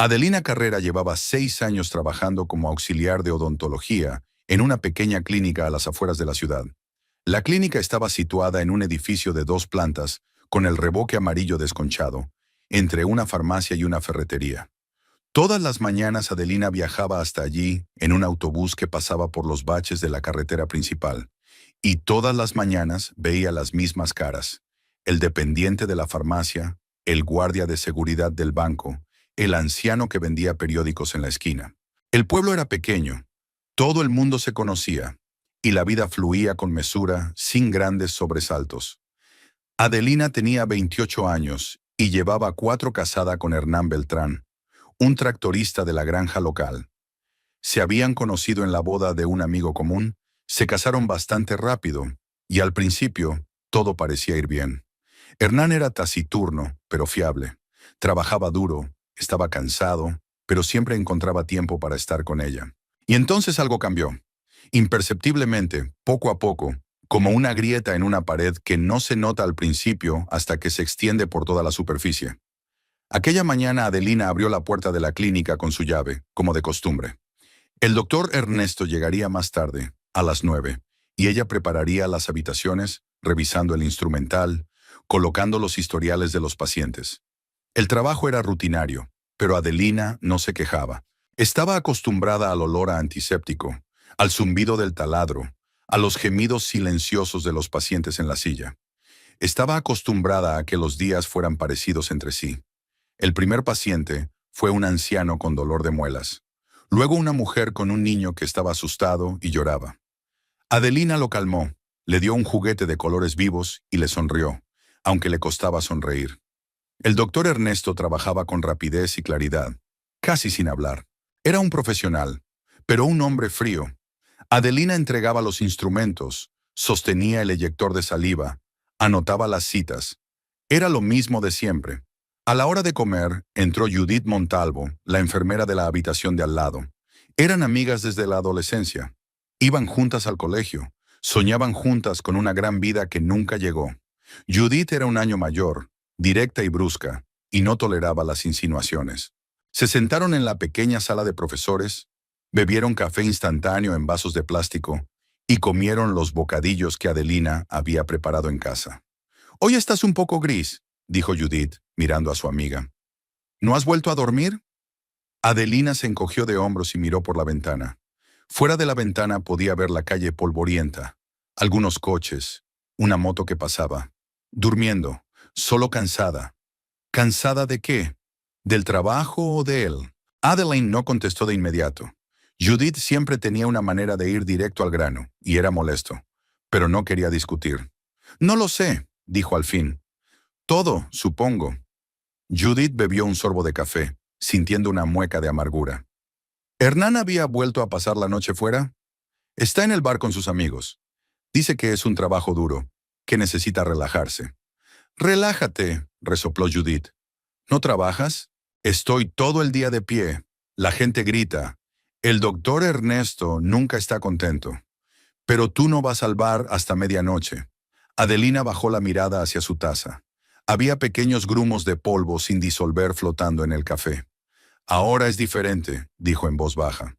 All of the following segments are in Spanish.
Adelina Carrera llevaba 6 años trabajando como auxiliar de odontología en una pequeña clínica a las afueras de la ciudad. La clínica estaba situada en un edificio de 2 plantas, con el revoque amarillo desconchado, entre una farmacia y una ferretería. Todas las mañanas Adelina viajaba hasta allí en un autobús que pasaba por los baches de la carretera principal, y todas las mañanas veía las mismas caras: el dependiente de la farmacia, el guardia de seguridad del banco, el anciano que vendía periódicos en la esquina. El pueblo era pequeño, todo el mundo se conocía, y la vida fluía con mesura, sin grandes sobresaltos. Adelina tenía 28 años y llevaba 4 casada con Hernán Beltrán, un tractorista de la granja local. Se habían conocido en la boda de un amigo común, se casaron bastante rápido, y al principio todo parecía ir bien. Hernán era taciturno, pero fiable. Trabajaba duro, estaba cansado, pero siempre encontraba tiempo para estar con ella. Y entonces algo cambió. Imperceptiblemente, poco a poco, como una grieta en una pared que no se nota al principio hasta que se extiende por toda la superficie. Aquella mañana Adelina abrió la puerta de la clínica con su llave, como de costumbre. El doctor Ernesto llegaría más tarde, a las 9, y ella prepararía las habitaciones, revisando el instrumental, colocando los historiales de los pacientes. El trabajo era rutinario, pero Adelina no se quejaba. Estaba acostumbrada al olor a antiséptico, al zumbido del taladro, a los gemidos silenciosos de los pacientes en la silla. Estaba acostumbrada a que los días fueran parecidos entre sí. El primer paciente fue un anciano con dolor de muelas. Luego una mujer con un niño que estaba asustado y lloraba. Adelina lo calmó, le dio un juguete de colores vivos y le sonrió, aunque le costaba sonreír. El doctor Ernesto trabajaba con rapidez y claridad, casi sin hablar. Era un profesional, pero un hombre frío. Adelina entregaba los instrumentos, sostenía el eyector de saliva, anotaba las citas. Era lo mismo de siempre. A la hora de comer, entró Judith Montalvo, la enfermera de la habitación de al lado. Eran amigas desde la adolescencia. Iban juntas al colegio. Soñaban juntas con una gran vida que nunca llegó. Judith era un año mayor, directa y brusca, y no toleraba las insinuaciones. Se sentaron en la pequeña sala de profesores, bebieron café instantáneo en vasos de plástico y comieron los bocadillos que Adelina había preparado en casa. «Hoy estás un poco gris», dijo Judith, mirando a su amiga. «¿No has vuelto a dormir?» Adelina se encogió de hombros y miró por la ventana. Fuera de la ventana podía ver la calle polvorienta, algunos coches, una moto que pasaba. Durmiendo, solo cansada. ¿Cansada de qué? ¿Del trabajo o de él? Adeline no contestó de inmediato. Judith siempre tenía una manera de ir directo al grano, y era molesto, pero no quería discutir. «No lo sé», dijo al fin. «Todo, supongo». Judith bebió un sorbo de café, sintiendo una mueca de amargura. «¿Hernán había vuelto a pasar la noche fuera?» «Está en el bar con sus amigos. Dice que es un trabajo duro, que necesita relajarse». «Relájate», resopló Judith. «¿No trabajas?» «Estoy todo el día de pie. La gente grita. El doctor Ernesto nunca está contento. Pero tú no vas al bar hasta medianoche». Adelina bajó la mirada hacia su taza. Había pequeños grumos de polvo sin disolver flotando en el café. «Ahora es diferente», dijo en voz baja.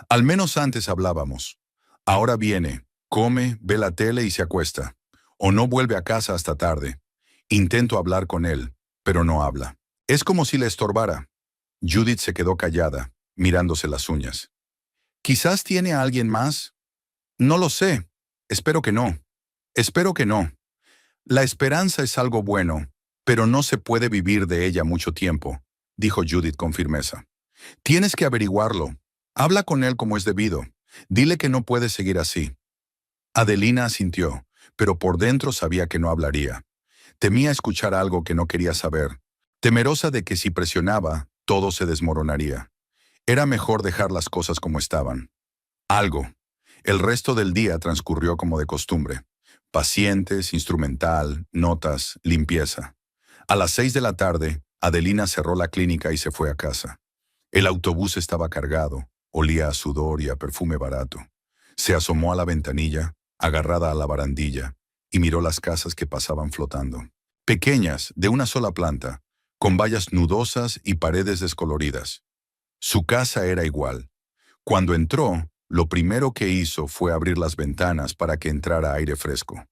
«Al menos antes hablábamos. Ahora viene, come, ve la tele y se acuesta. O no vuelve a casa hasta tarde. Intento hablar con él, pero no habla. Es como si le estorbara». Judith se quedó callada, mirándose las uñas. «¿Quizás tiene a alguien más?» «No lo sé. Espero que no. Espero que no. La esperanza es algo bueno, pero no se puede vivir de ella mucho tiempo», dijo Judith con firmeza. «Tienes que averiguarlo. Habla con él como es debido. Dile que no puede seguir así». Adelina asintió, pero por dentro sabía que no hablaría. Temía escuchar algo que no quería saber, temerosa de que si presionaba, todo se desmoronaría. Era mejor dejar las cosas como estaban. Algo. El resto del día transcurrió como de costumbre. Pacientes, instrumental, notas, limpieza. A las 6 de la tarde, Adelina cerró la clínica y se fue a casa. El autobús estaba cargado, olía a sudor y a perfume barato. Se asomó a la ventanilla, agarrada a la barandilla, y miró las casas que pasaban flotando. Pequeñas, de una sola planta, con vallas nudosas y paredes descoloridas. Su casa era igual. Cuando entró, lo primero que hizo fue abrir las ventanas para que entrara aire fresco.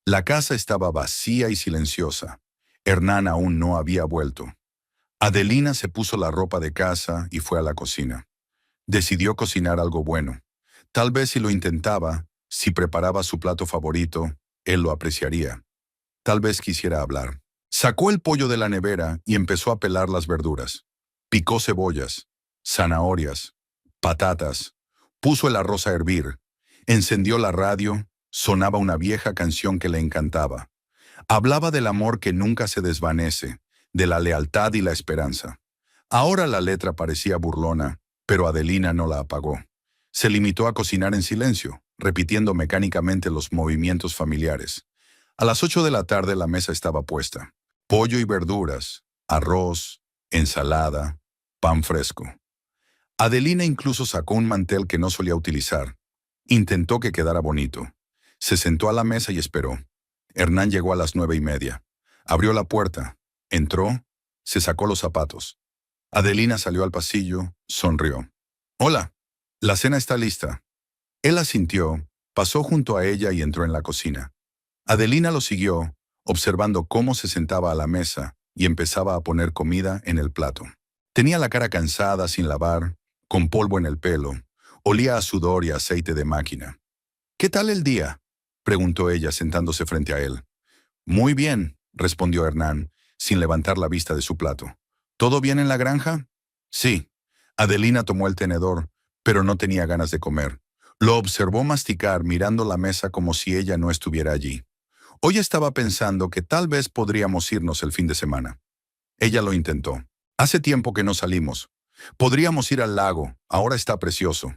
La casa estaba vacía y silenciosa. Hernán aún no había vuelto. Adelina se puso la ropa de casa y fue a la cocina. Decidió cocinar algo bueno. Tal vez si lo intentaba, si preparaba su plato favorito, él lo apreciaría. Tal vez quisiera hablar. Sacó el pollo de la nevera y empezó a pelar las verduras. Picó cebollas, zanahorias, patatas. Puso el arroz a hervir. Encendió la radio. Sonaba una vieja canción que le encantaba. Hablaba del amor que nunca se desvanece, de la lealtad y la esperanza. Ahora la letra parecía burlona, pero Adelina no la apagó. Se limitó a cocinar en silencio, repitiendo mecánicamente los movimientos familiares. A las 8 de la tarde la mesa estaba puesta. Pollo y verduras, arroz, ensalada, pan fresco. Adelina incluso sacó un mantel que no solía utilizar. Intentó que quedara bonito. Se sentó a la mesa y esperó. Hernán llegó a las 9:30. Abrió la puerta, entró, se sacó los zapatos. Adelina salió al pasillo, sonrió. «Hola, la cena está lista». Él asintió, pasó junto a ella y entró en la cocina. Adelina lo siguió, observando cómo se sentaba a la mesa y empezaba a poner comida en el plato. Tenía la cara cansada, sin lavar, con polvo en el pelo. Olía a sudor y aceite de máquina. «¿Qué tal el día?», preguntó ella sentándose frente a él. «Muy bien», respondió Hernán, sin levantar la vista de su plato. «¿Todo bien en la granja?». «Sí». Adelina tomó el tenedor, pero no tenía ganas de comer. Lo observó masticar mirando la mesa como si ella no estuviera allí. Hoy estaba pensando que tal vez podríamos irnos el fin de semana. Ella lo intentó. «Hace tiempo que no salimos. Podríamos ir al lago, ahora está precioso».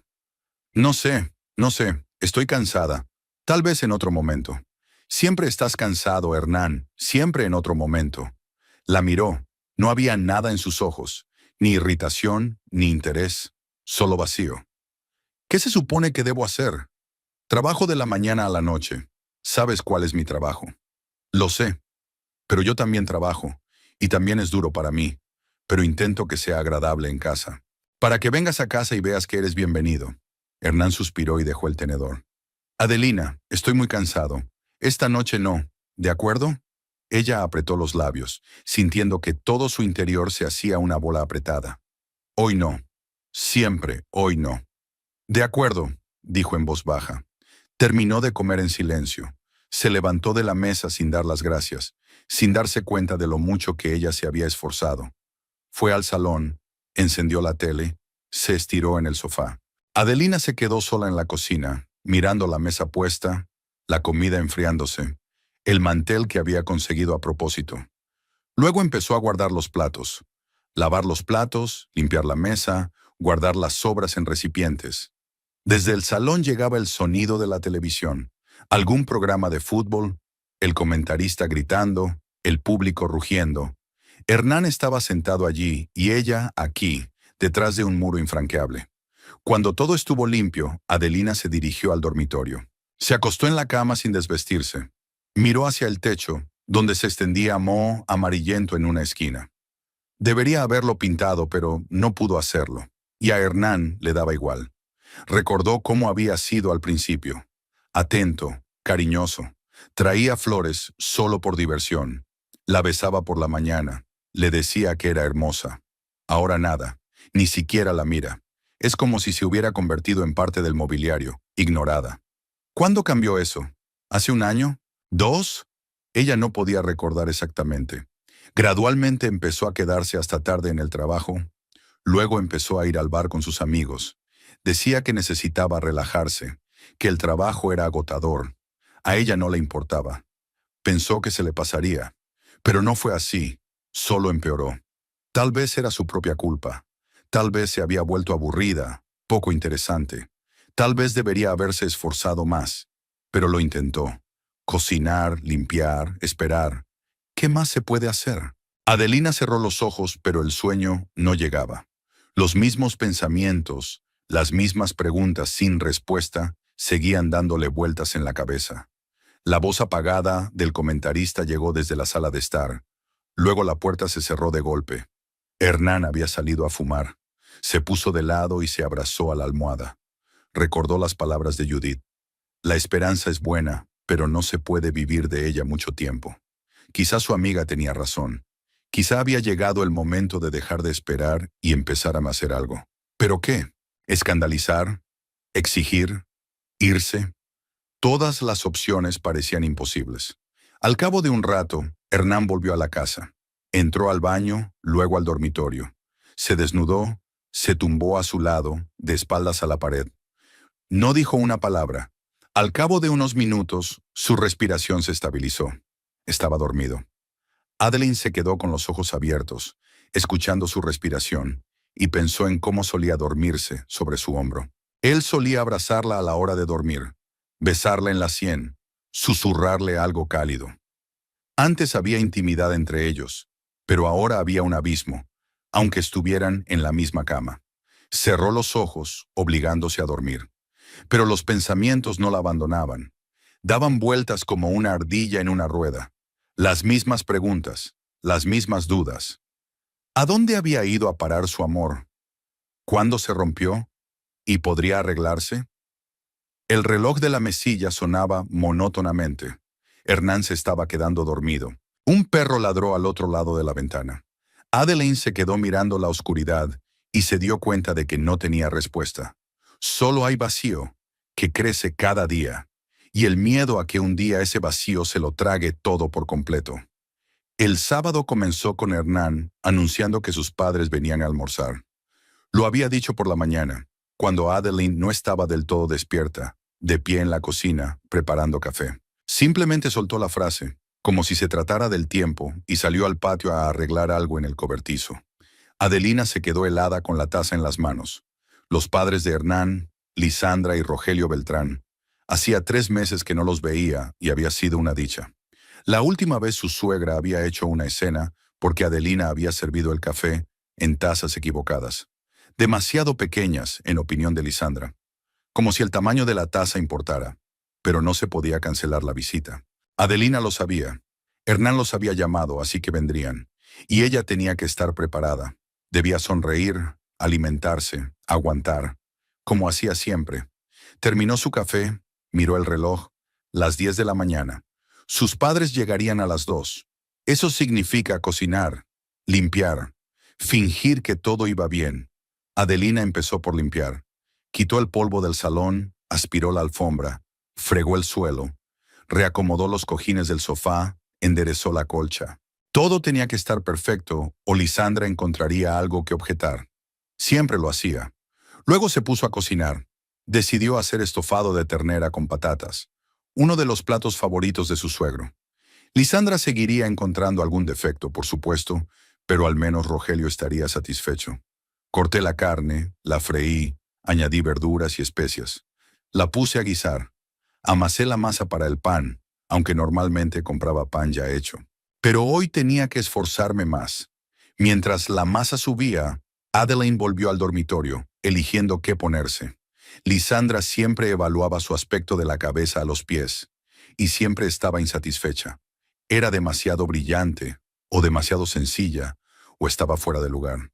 No sé, estoy cansada. Tal vez en otro momento». «Siempre estás cansado, Hernán, siempre en otro momento». La miró. No había nada en sus ojos, ni irritación, ni interés, solo vacío. «¿Qué se supone que debo hacer?». «Trabajo de la mañana a la noche. ¿Sabes cuál es mi trabajo?». «Lo sé, pero yo también trabajo, y también es duro para mí, pero intento que sea agradable en casa. Para que vengas a casa y veas que eres bienvenido». Hernán suspiró y dejó el tenedor. «Adelina, estoy muy cansado. Esta noche no, ¿de acuerdo?». Ella apretó los labios, sintiendo que todo su interior se hacía una bola apretada. «Hoy no. Siempre, hoy no». «De acuerdo», dijo en voz baja. Terminó de comer en silencio. Se levantó de la mesa sin dar las gracias, sin darse cuenta de lo mucho que ella se había esforzado. Fue al salón, encendió la tele, se estiró en el sofá. Adelina se quedó sola en la cocina, mirando la mesa puesta, la comida enfriándose, el mantel que había conseguido a propósito. Luego empezó a guardar los platos, lavar los platos, limpiar la mesa, guardar las sobras en recipientes. Desde el salón llegaba el sonido de la televisión, algún programa de fútbol, el comentarista gritando, el público rugiendo. Hernán estaba sentado allí y ella aquí, detrás de un muro infranqueable. Cuando todo estuvo limpio, Adelina se dirigió al dormitorio. Se acostó en la cama sin desvestirse. Miró hacia el techo, donde se extendía moho amarillento en una esquina. Debería haberlo pintado, pero no pudo hacerlo. Y a Hernán le daba igual. Recordó cómo había sido al principio. Atento, cariñoso. Traía flores solo por diversión. La besaba por la mañana. Le decía que era hermosa. Ahora nada. Ni siquiera la mira. Es como si se hubiera convertido en parte del mobiliario, ignorada. ¿Cuándo cambió eso? ¿Hace un año? ¿2? Ella no podía recordar exactamente. Gradualmente empezó a quedarse hasta tarde en el trabajo. Luego empezó a ir al bar con sus amigos. Decía que necesitaba relajarse, que el trabajo era agotador. A ella no le importaba. Pensó que se le pasaría. Pero no fue así. Solo empeoró. Tal vez era su propia culpa. Tal vez se había vuelto aburrida, poco interesante. Tal vez debería haberse esforzado más. Pero lo intentó. Cocinar, limpiar, esperar. ¿Qué más se puede hacer? Adelina cerró los ojos, pero el sueño no llegaba. Los mismos pensamientos, las mismas preguntas sin respuesta, seguían dándole vueltas en la cabeza. La voz apagada del comentarista llegó desde la sala de estar. Luego la puerta se cerró de golpe. Hernán había salido a fumar. Se puso de lado y se abrazó a la almohada. Recordó las palabras de Judith. La esperanza es buena, pero no se puede vivir de ella mucho tiempo. Quizá su amiga tenía razón. Quizá había llegado el momento de dejar de esperar y empezar a hacer algo. ¿Pero qué? ¿Escandalizar? ¿Exigir? ¿Irse? Todas las opciones parecían imposibles. Al cabo de un rato, Hernán volvió a la casa. Entró al baño, luego al dormitorio. Se desnudó, se tumbó a su lado, de espaldas a la pared. No dijo una palabra. Al cabo de unos minutos, su respiración se estabilizó. Estaba dormido. Adeline se quedó con los ojos abiertos, escuchando su respiración, y pensó en cómo solía dormirse sobre su hombro. Él solía abrazarla a la hora de dormir, besarla en la sien, susurrarle algo cálido. Antes había intimidad entre ellos, pero ahora había un abismo, aunque estuvieran en la misma cama. Cerró los ojos, obligándose a dormir. Pero los pensamientos no la abandonaban. Daban vueltas como una ardilla en una rueda. Las mismas preguntas, las mismas dudas. ¿A dónde había ido a parar su amor? ¿Cuándo se rompió? ¿Y podría arreglarse? El reloj de la mesilla sonaba monótonamente. Hernán se estaba quedando dormido. Un perro ladró al otro lado de la ventana. Adeline se quedó mirando la oscuridad y se dio cuenta de que no tenía respuesta. Solo hay vacío, que crece cada día, y el miedo a que un día ese vacío se lo trague todo por completo. El sábado comenzó con Hernán anunciando que sus padres venían a almorzar. Lo había dicho por la mañana, cuando Adeline no estaba del todo despierta, de pie en la cocina, preparando café. Simplemente soltó la frase, como si se tratara del tiempo, y salió al patio a arreglar algo en el cobertizo. Adelina se quedó helada con la taza en las manos. Los padres de Hernán, Lisandra y Rogelio Beltrán. Hacía 3 meses que no los veía y había sido una dicha. La última vez su suegra había hecho una escena porque Adelina había servido el café en tazas equivocadas. Demasiado pequeñas, en opinión de Lisandra. Como si el tamaño de la taza importara. Pero no se podía cancelar la visita. Adelina lo sabía. Hernán los había llamado, así que vendrían. Y ella tenía que estar preparada. Debía sonreír, alimentarse, aguantar, como hacía siempre. Terminó su café, miró el reloj, las 10 de la mañana. Sus padres llegarían a las 2. Eso significa cocinar, limpiar, fingir que todo iba bien. Adelina empezó por limpiar. Quitó el polvo del salón, aspiró la alfombra, fregó el suelo, reacomodó los cojines del sofá, enderezó la colcha. Todo tenía que estar perfecto o Lisandra encontraría algo que objetar. Siempre lo hacía. Luego se puso a cocinar. Decidió hacer estofado de ternera con patatas, uno de los platos favoritos de su suegro. Lisandra seguiría encontrando algún defecto, por supuesto, pero al menos Rogelio estaría satisfecho. Corté la carne, la freí, añadí verduras y especias. La puse a guisar. Amasé la masa para el pan, aunque normalmente compraba pan ya hecho. Pero hoy tenía que esforzarme más. Mientras la masa subía, Adeline volvió al dormitorio, eligiendo qué ponerse. Lisandra siempre evaluaba su aspecto de la cabeza a los pies, y siempre estaba insatisfecha. Era demasiado brillante, o demasiado sencilla, o estaba fuera de lugar.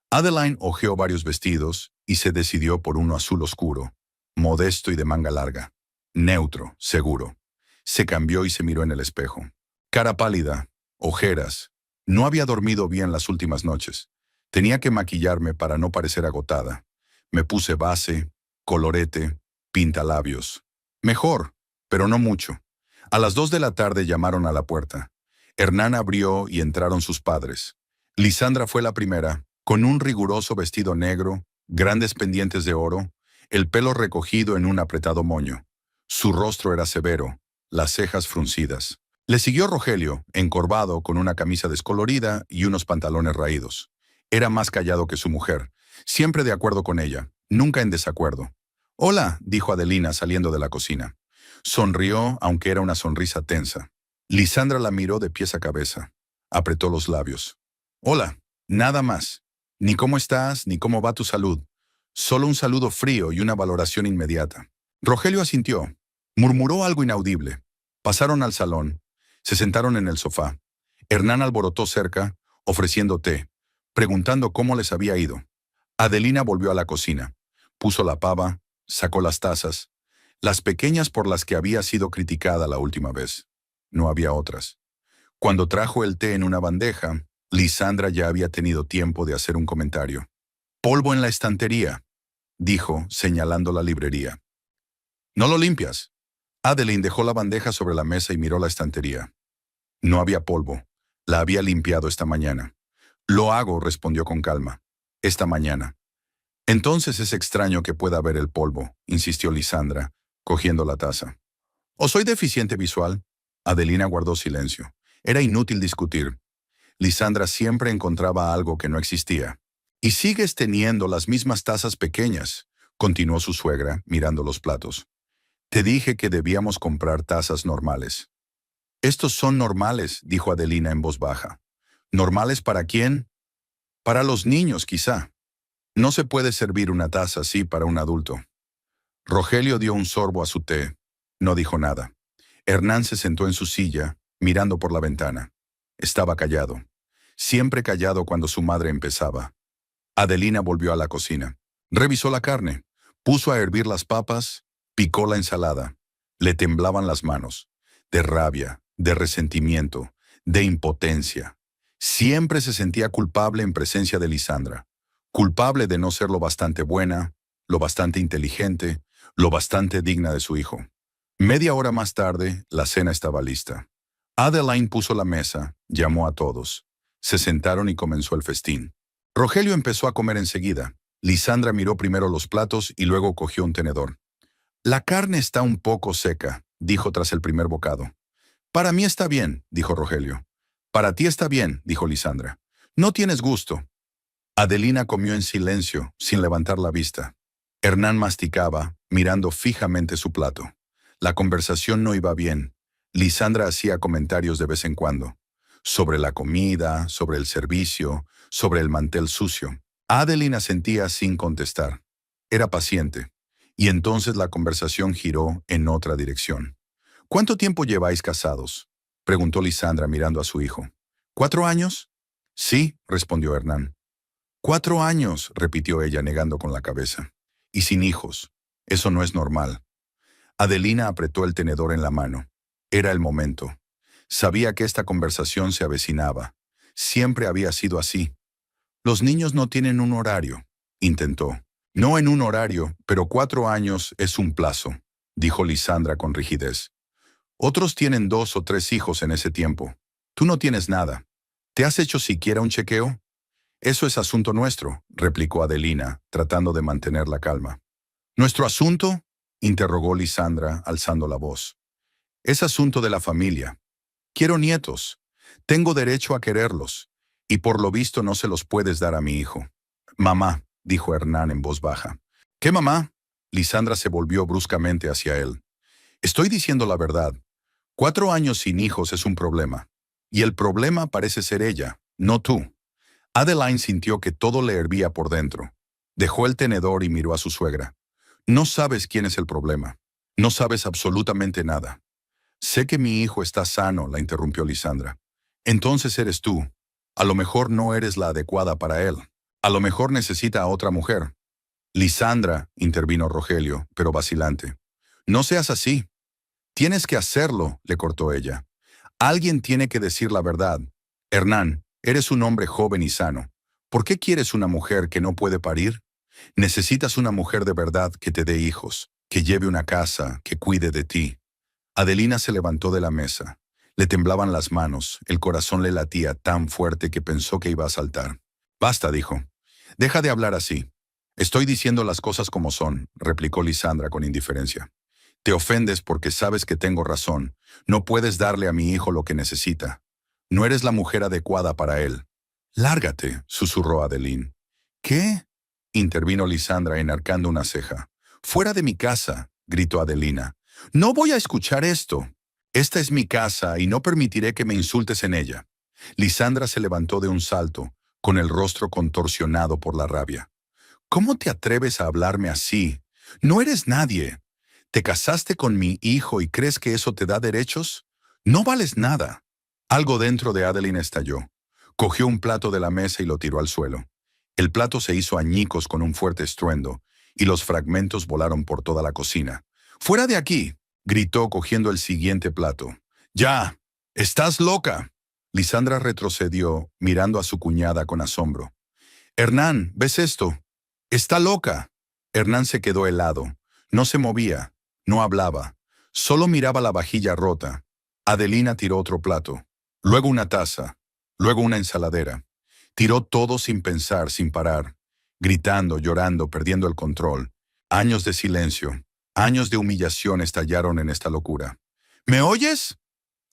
Adeline hojeó varios vestidos y se decidió por uno azul oscuro, modesto y de manga larga. Neutro, seguro. Se cambió y se miró en el espejo. Cara pálida, ojeras. No había dormido bien las últimas noches. Tenía que maquillarme para no parecer agotada. Me puse base, colorete, pintalabios. Mejor, pero no mucho. A las 2 de la tarde llamaron a la puerta. Hernán abrió y entraron sus padres. Lisandra fue la primera, con un riguroso vestido negro, grandes pendientes de oro, el pelo recogido en un apretado moño. Su rostro era severo, las cejas fruncidas. Le siguió Rogelio, encorvado con una camisa descolorida y unos pantalones raídos. Era más callado que su mujer, siempre de acuerdo con ella, nunca en desacuerdo. «Hola», dijo Adelina saliendo de la cocina. Sonrió, aunque era una sonrisa tensa. Lisandra la miró de pies a cabeza. Apretó los labios. «Hola, nada más. Ni cómo estás, ni cómo va tu salud. Solo un saludo frío y una valoración inmediata». Rogelio asintió. Murmuró algo inaudible. Pasaron al salón. Se sentaron en el sofá. Hernán alborotó cerca, ofreciendo té, preguntando cómo les había ido. Adelina volvió a la cocina, puso la pava, sacó las tazas, las pequeñas por las que había sido criticada la última vez. No había otras. Cuando trajo el té en una bandeja, Lisandra ya había tenido tiempo de hacer un comentario. «Polvo en la estantería», dijo, señalando la librería. «¿No lo limpias?» Adeline dejó la bandeja sobre la mesa y miró la estantería. No había polvo. La había limpiado esta mañana. «Lo hago», respondió con calma. «Esta mañana». «Entonces es extraño que pueda haber el polvo», insistió Lisandra, cogiendo la taza. «¿O soy deficiente visual?» Adelina guardó silencio. Era inútil discutir. Lisandra siempre encontraba algo que no existía. «Y sigues teniendo las mismas tazas pequeñas», continuó su suegra, mirando los platos. «Te dije que debíamos comprar tazas normales». «Estos son normales», dijo Adelina en voz baja. «¿Normales para quién?» «Para los niños, quizá. No se puede servir una taza así para un adulto». Rogelio dio un sorbo a su té. No dijo nada. Hernán se sentó en su silla, mirando por la ventana. Estaba callado. Siempre callado cuando su madre empezaba. Adelina volvió a la cocina. Revisó la carne. Puso a hervir las papas. Picó la ensalada. Le temblaban las manos. De rabia, de resentimiento, de impotencia. Siempre se sentía culpable en presencia de Lisandra. Culpable de no ser lo bastante buena, lo bastante inteligente, lo bastante digna de su hijo. Media hora más tarde, la cena estaba lista. Adeline puso la mesa, llamó a todos. Se sentaron y comenzó el festín. Rogelio empezó a comer enseguida. Lisandra miró primero los platos y luego cogió un tenedor. «La carne está un poco seca», dijo tras el primer bocado. «Para mí está bien», dijo Rogelio. «Para ti está bien», dijo Lisandra. «No tienes gusto». Adelina comió en silencio, sin levantar la vista. Hernán masticaba, mirando fijamente su plato. La conversación no iba bien. Lisandra hacía comentarios de vez en cuando. Sobre la comida, sobre el servicio, sobre el mantel sucio. Adelina asentía sin contestar. Era paciente. Y entonces la conversación giró en otra dirección. «¿Cuánto tiempo lleváis casados?», preguntó Lisandra mirando a su hijo. «¿4 años?» «Sí», respondió Hernán. «4 años», repitió ella negando con la cabeza. «Y sin hijos. Eso no es normal». Adelina apretó el tenedor en la mano. Era el momento. Sabía que esta conversación se avecinaba. Siempre había sido así. «Los niños no tienen un horario», intentó. «No en un horario, pero 4 años es un plazo», dijo Lisandra con rigidez. «Otros tienen 2 o 3 hijos en ese tiempo. Tú no tienes nada. ¿Te has hecho siquiera un chequeo?» «Eso es asunto nuestro», replicó Adelina, tratando de mantener la calma. «¿Nuestro asunto?», interrogó Lisandra, alzando la voz. «Es asunto de la familia. Quiero nietos. Tengo derecho a quererlos. Y por lo visto no se los puedes dar a mi hijo». «Mamá», dijo Hernán en voz baja. «¿Qué mamá?». Lisandra se volvió bruscamente hacia él. «Estoy diciendo la verdad. 4 años sin hijos es un problema. Y el problema parece ser ella, no tú». Adeline sintió que todo le hervía por dentro. Dejó el tenedor y miró a su suegra. «No sabes quién es el problema. No sabes absolutamente nada». «Sé que mi hijo está sano», la interrumpió Lisandra. «Entonces eres tú. A lo mejor no eres la adecuada para él. A lo mejor necesita a otra mujer». «Lisandra», intervino Rogelio, pero vacilante. «No seas así». «Tienes que hacerlo», le cortó ella. «Alguien tiene que decir la verdad. Hernán, eres un hombre joven y sano. ¿Por qué quieres una mujer que no puede parir? Necesitas una mujer de verdad que te dé hijos, que lleve una casa, que cuide de ti». Adelina se levantó de la mesa. Le temblaban las manos, el corazón le latía tan fuerte que pensó que iba a saltar. «Basta», dijo. «Deja de hablar así». «Estoy diciendo las cosas como son», replicó Lisandra con indiferencia. «Te ofendes porque sabes que tengo razón. No puedes darle a mi hijo lo que necesita. No eres la mujer adecuada para él». «Lárgate», susurró Adeline. «¿Qué?», intervino Lisandra enarcando una ceja. «Fuera de mi casa», gritó Adelina. «No voy a escuchar esto. Esta es mi casa y no permitiré que me insultes en ella». Lisandra se levantó de un salto, con el rostro contorsionado por la rabia. «¿Cómo te atreves a hablarme así? No eres nadie. ¿Te casaste con mi hijo y crees que eso te da derechos? No vales nada. Algo dentro de Adeline estalló. Cogió un plato de la mesa y lo tiró al suelo. El plato se hizo añicos con un fuerte estruendo, y los fragmentos volaron por toda la cocina. ¡Fuera de aquí!, gritó cogiendo el siguiente plato. ¡Ya! ¡Estás loca! Lisandra retrocedió, mirando a su cuñada con asombro. Hernán, ¿ves esto? ¡Está loca! Hernán se quedó helado. No se movía, no hablaba. Solo miraba la vajilla rota. Adelina tiró otro plato, luego una taza, luego una ensaladera. Tiró todo sin pensar, sin parar, gritando, llorando, perdiendo el control. Años de silencio, años de humillación estallaron en esta locura. ¿Me oyes?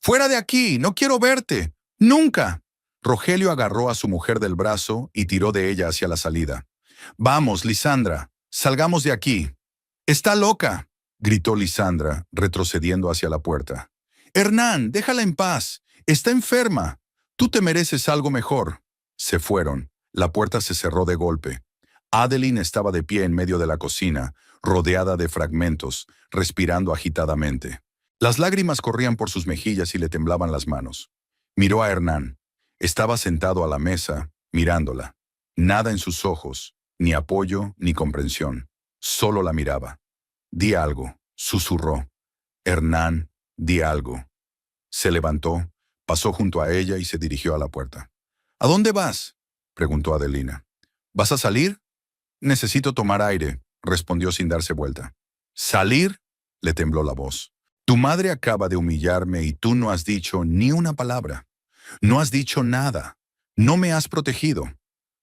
¡Fuera de aquí! ¡No quiero verte! ¡Nunca! Rogelio agarró a su mujer del brazo y tiró de ella hacia la salida. Vamos, Lisandra, salgamos de aquí. ¡Está loca!, gritó Lisandra, retrocediendo hacia la puerta. Hernán, déjala en paz. Está enferma. Tú te mereces algo mejor. Se fueron. La puerta se cerró de golpe. Adeline estaba de pie en medio de la cocina, rodeada de fragmentos, respirando agitadamente. Las lágrimas corrían por sus mejillas y le temblaban las manos. Miró a Hernán. Estaba sentado a la mesa, mirándola. Nada en sus ojos, ni apoyo, ni comprensión. Solo la miraba. Di algo, susurró. Hernán, di algo. Se levantó, pasó junto a ella y se dirigió a la puerta. ¿A dónde vas?, preguntó Adelina. ¿Vas a salir? Necesito tomar aire, respondió sin darse vuelta. ¿Salir?, le tembló la voz. Tu madre acaba de humillarme y tú no has dicho ni una palabra. No has dicho nada. No me has protegido.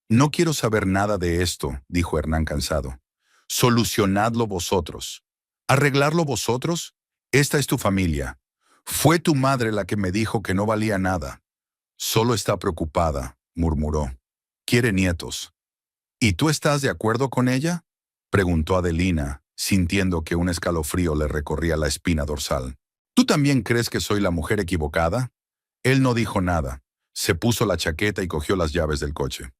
No quiero saber nada de esto, dijo Hernán cansado. Solucionadlo vosotros. ¿Arreglarlo vosotros? Esta es tu familia. Fue tu madre la que me dijo que no valía nada. Solo está preocupada, murmuró. Quiere nietos. ¿Y tú estás de acuerdo con ella?, preguntó Adelina, sintiendo que un escalofrío le recorría la espina dorsal. ¿Tú también crees que soy la mujer equivocada? Él no dijo nada. Se puso la chaqueta y cogió las llaves del coche.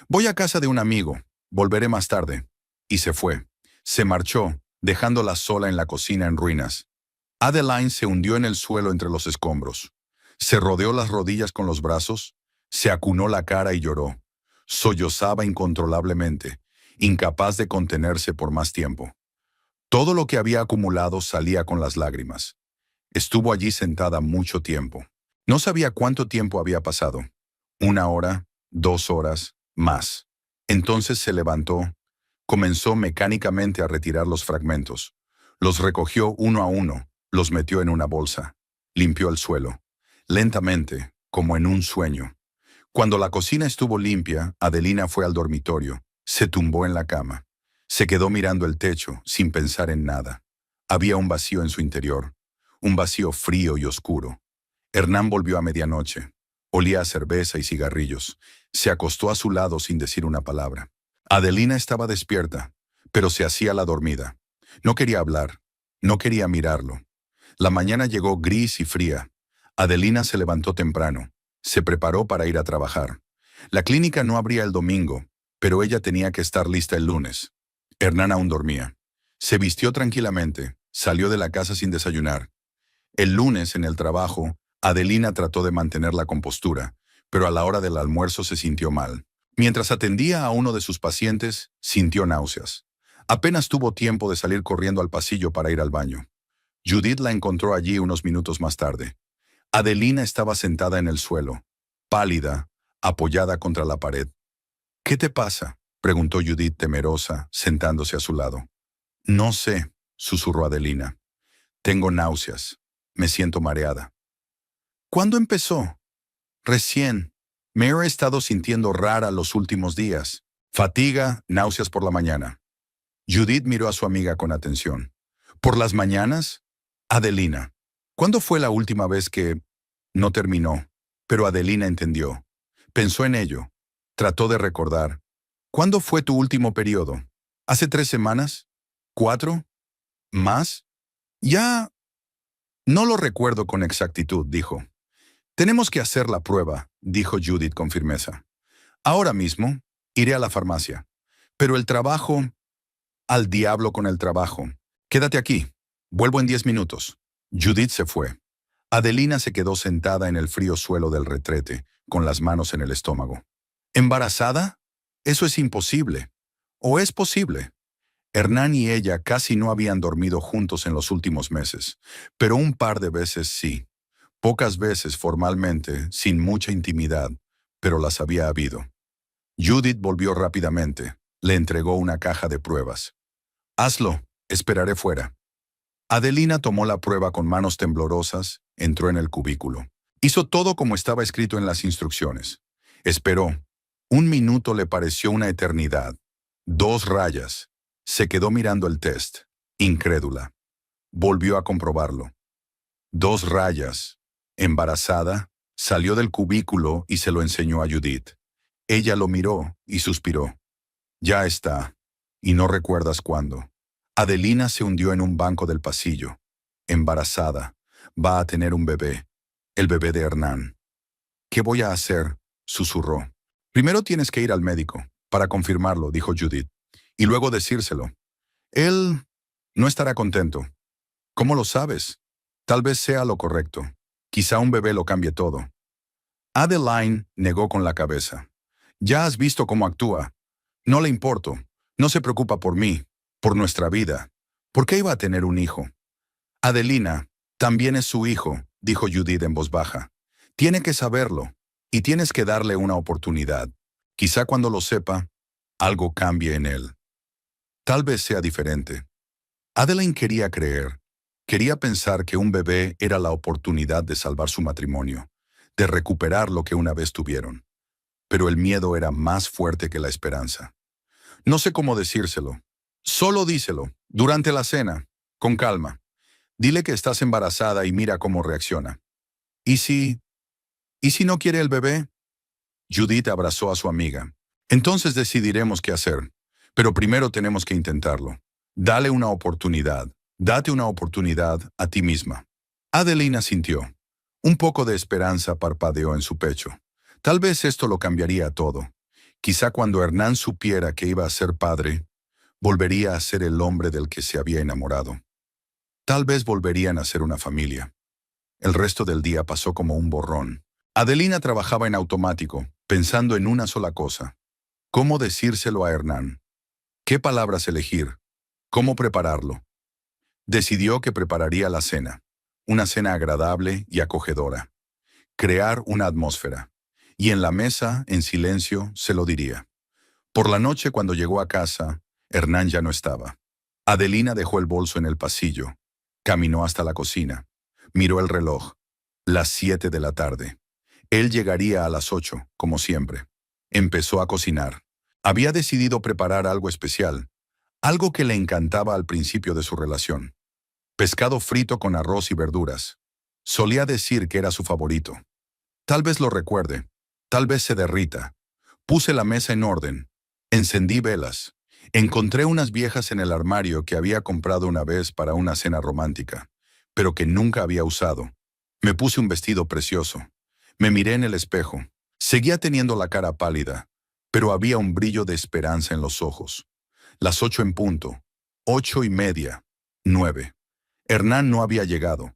Voy a casa de un amigo. Volveré más tarde. Y se fue. Se marchó, dejándola sola en la cocina en ruinas. Adeline se hundió en el suelo entre los escombros. Se rodeó las rodillas con los brazos, se acunó la cara y lloró. Sollozaba incontrolablemente, incapaz de contenerse por más tiempo. Todo lo que había acumulado salía con las lágrimas. Estuvo allí sentada mucho tiempo. No sabía cuánto tiempo había pasado. 1 hora, 2 horas, más. Entonces se levantó. Comenzó mecánicamente a retirar los fragmentos. Los recogió uno a uno, los metió en una bolsa. Limpió el suelo. Lentamente, como en un sueño. Cuando la cocina estuvo limpia, Adelina fue al dormitorio. Se tumbó en la cama. Se quedó mirando el techo, sin pensar en nada. Había un vacío en su interior. Un vacío frío y oscuro. Hernán volvió a medianoche. Olía a cerveza y cigarrillos. Se acostó a su lado sin decir una palabra. Adelina estaba despierta, pero se hacía la dormida. No quería hablar. No quería mirarlo. La mañana llegó gris y fría. Adelina se levantó temprano. Se preparó para ir a trabajar. La clínica no abría el domingo, pero ella tenía que estar lista el lunes. Hernán aún dormía. Se vistió tranquilamente. Salió de la casa sin desayunar. El lunes, en el trabajo, Adelina trató de mantener la compostura, pero a la hora del almuerzo se sintió mal. Mientras atendía a uno de sus pacientes, sintió náuseas. Apenas tuvo tiempo de salir corriendo al pasillo para ir al baño. Judith la encontró allí unos minutos más tarde. Adelina estaba sentada en el suelo, pálida, apoyada contra la pared. ¿Qué te pasa?, preguntó Judith temerosa, sentándose a su lado. No sé, susurró Adelina. Tengo náuseas. Me siento mareada. ¿Cuándo empezó? Recién. Me he estado sintiendo rara los últimos días. Fatiga, náuseas por la mañana. Judith miró a su amiga con atención. ¿Por las mañanas? Adelina. ¿Cuándo fue la última vez que...? No terminó, pero Adelina entendió. Pensó en ello. Trató de recordar. ¿Cuándo fue tu último periodo? ¿Hace 3 semanas? ¿4? ¿Más? Ya... No lo recuerdo con exactitud, dijo. Tenemos que hacer la prueba, dijo Judith con firmeza. Ahora mismo, iré a la farmacia. Pero el trabajo... Al diablo con el trabajo. Quédate aquí. Vuelvo en 10 minutos. Judith se fue. Adelina se quedó sentada en el frío suelo del retrete, con las manos en el estómago. ¿Embarazada? Eso es imposible. ¿O es posible? Hernán y ella casi no habían dormido juntos en los últimos meses, pero un par de veces sí. Pocas veces formalmente, sin mucha intimidad, pero las había habido. Judith volvió rápidamente. Le entregó una caja de pruebas. Hazlo, esperaré fuera. Adelina tomó la prueba con manos temblorosas, entró en el cubículo. Hizo todo como estaba escrito en las instrucciones. Esperó. 1 minuto le pareció una eternidad. 2 rayas. Se quedó mirando el test, incrédula. Volvió a comprobarlo. 2 rayas. Embarazada, salió del cubículo y se lo enseñó a Judith. Ella lo miró y suspiró. Ya está. Y no recuerdas cuándo. Adelina se hundió en un banco del pasillo. Embarazada. Va a tener un bebé. El bebé de Hernán. ¿Qué voy a hacer?, susurró. Primero tienes que ir al médico, para confirmarlo, dijo Judith, y luego decírselo. Él no estará contento. ¿Cómo lo sabes? Tal vez sea lo correcto. Quizá un bebé lo cambie todo. Adeline negó con la cabeza. Ya has visto cómo actúa. No le importo. No se preocupa por mí, por nuestra vida. ¿Por qué iba a tener un hijo? Adelina, también es su hijo, dijo Judith en voz baja. Tiene que saberlo, y tienes que darle una oportunidad. Quizá cuando lo sepa, algo cambie en él. Tal vez sea diferente. Adeline quería creer. Quería pensar que un bebé era la oportunidad de salvar su matrimonio, de recuperar lo que una vez tuvieron. Pero el miedo era más fuerte que la esperanza. No sé cómo decírselo. Solo díselo, durante la cena, con calma. Dile que estás embarazada y mira cómo reacciona. ¿Y si no quiere el bebé? Judith abrazó a su amiga. Entonces decidiremos qué hacer. Pero primero tenemos que intentarlo. Dale una oportunidad. Date una oportunidad a ti misma. Adelina sintió. Un poco de esperanza parpadeó en su pecho. Tal vez esto lo cambiaría todo. Quizá cuando Hernán supiera que iba a ser padre, volvería a ser el hombre del que se había enamorado. Tal vez volverían a ser una familia. El resto del día pasó como un borrón. Adelina trabajaba en automático, pensando en una sola cosa. ¿Cómo decírselo a Hernán? ¿Qué palabras elegir? ¿Cómo prepararlo? Decidió que prepararía la cena. Una cena agradable y acogedora. Crear una atmósfera. Y en la mesa, en silencio, se lo diría. Por la noche, cuando llegó a casa, Hernán ya no estaba. Adelina dejó el bolso en el pasillo. Caminó hasta la cocina. Miró el reloj. Las 7 de la tarde. Él llegaría a las 8, como siempre. Empezó a cocinar. Había decidido preparar algo especial. Algo que le encantaba al principio de su relación. Pescado frito con arroz y verduras. Solía decir que era su favorito. Tal vez lo recuerde. Tal vez se derrita. Puse la mesa en orden. Encendí velas. Encontré unas viejas en el armario que había comprado una vez para una cena romántica, pero que nunca había usado. Me puse un vestido precioso. Me miré en el espejo. Seguía teniendo la cara pálida, pero había un brillo de esperanza en los ojos. Las 8 en punto. 8:30. 9. Hernán no había llegado.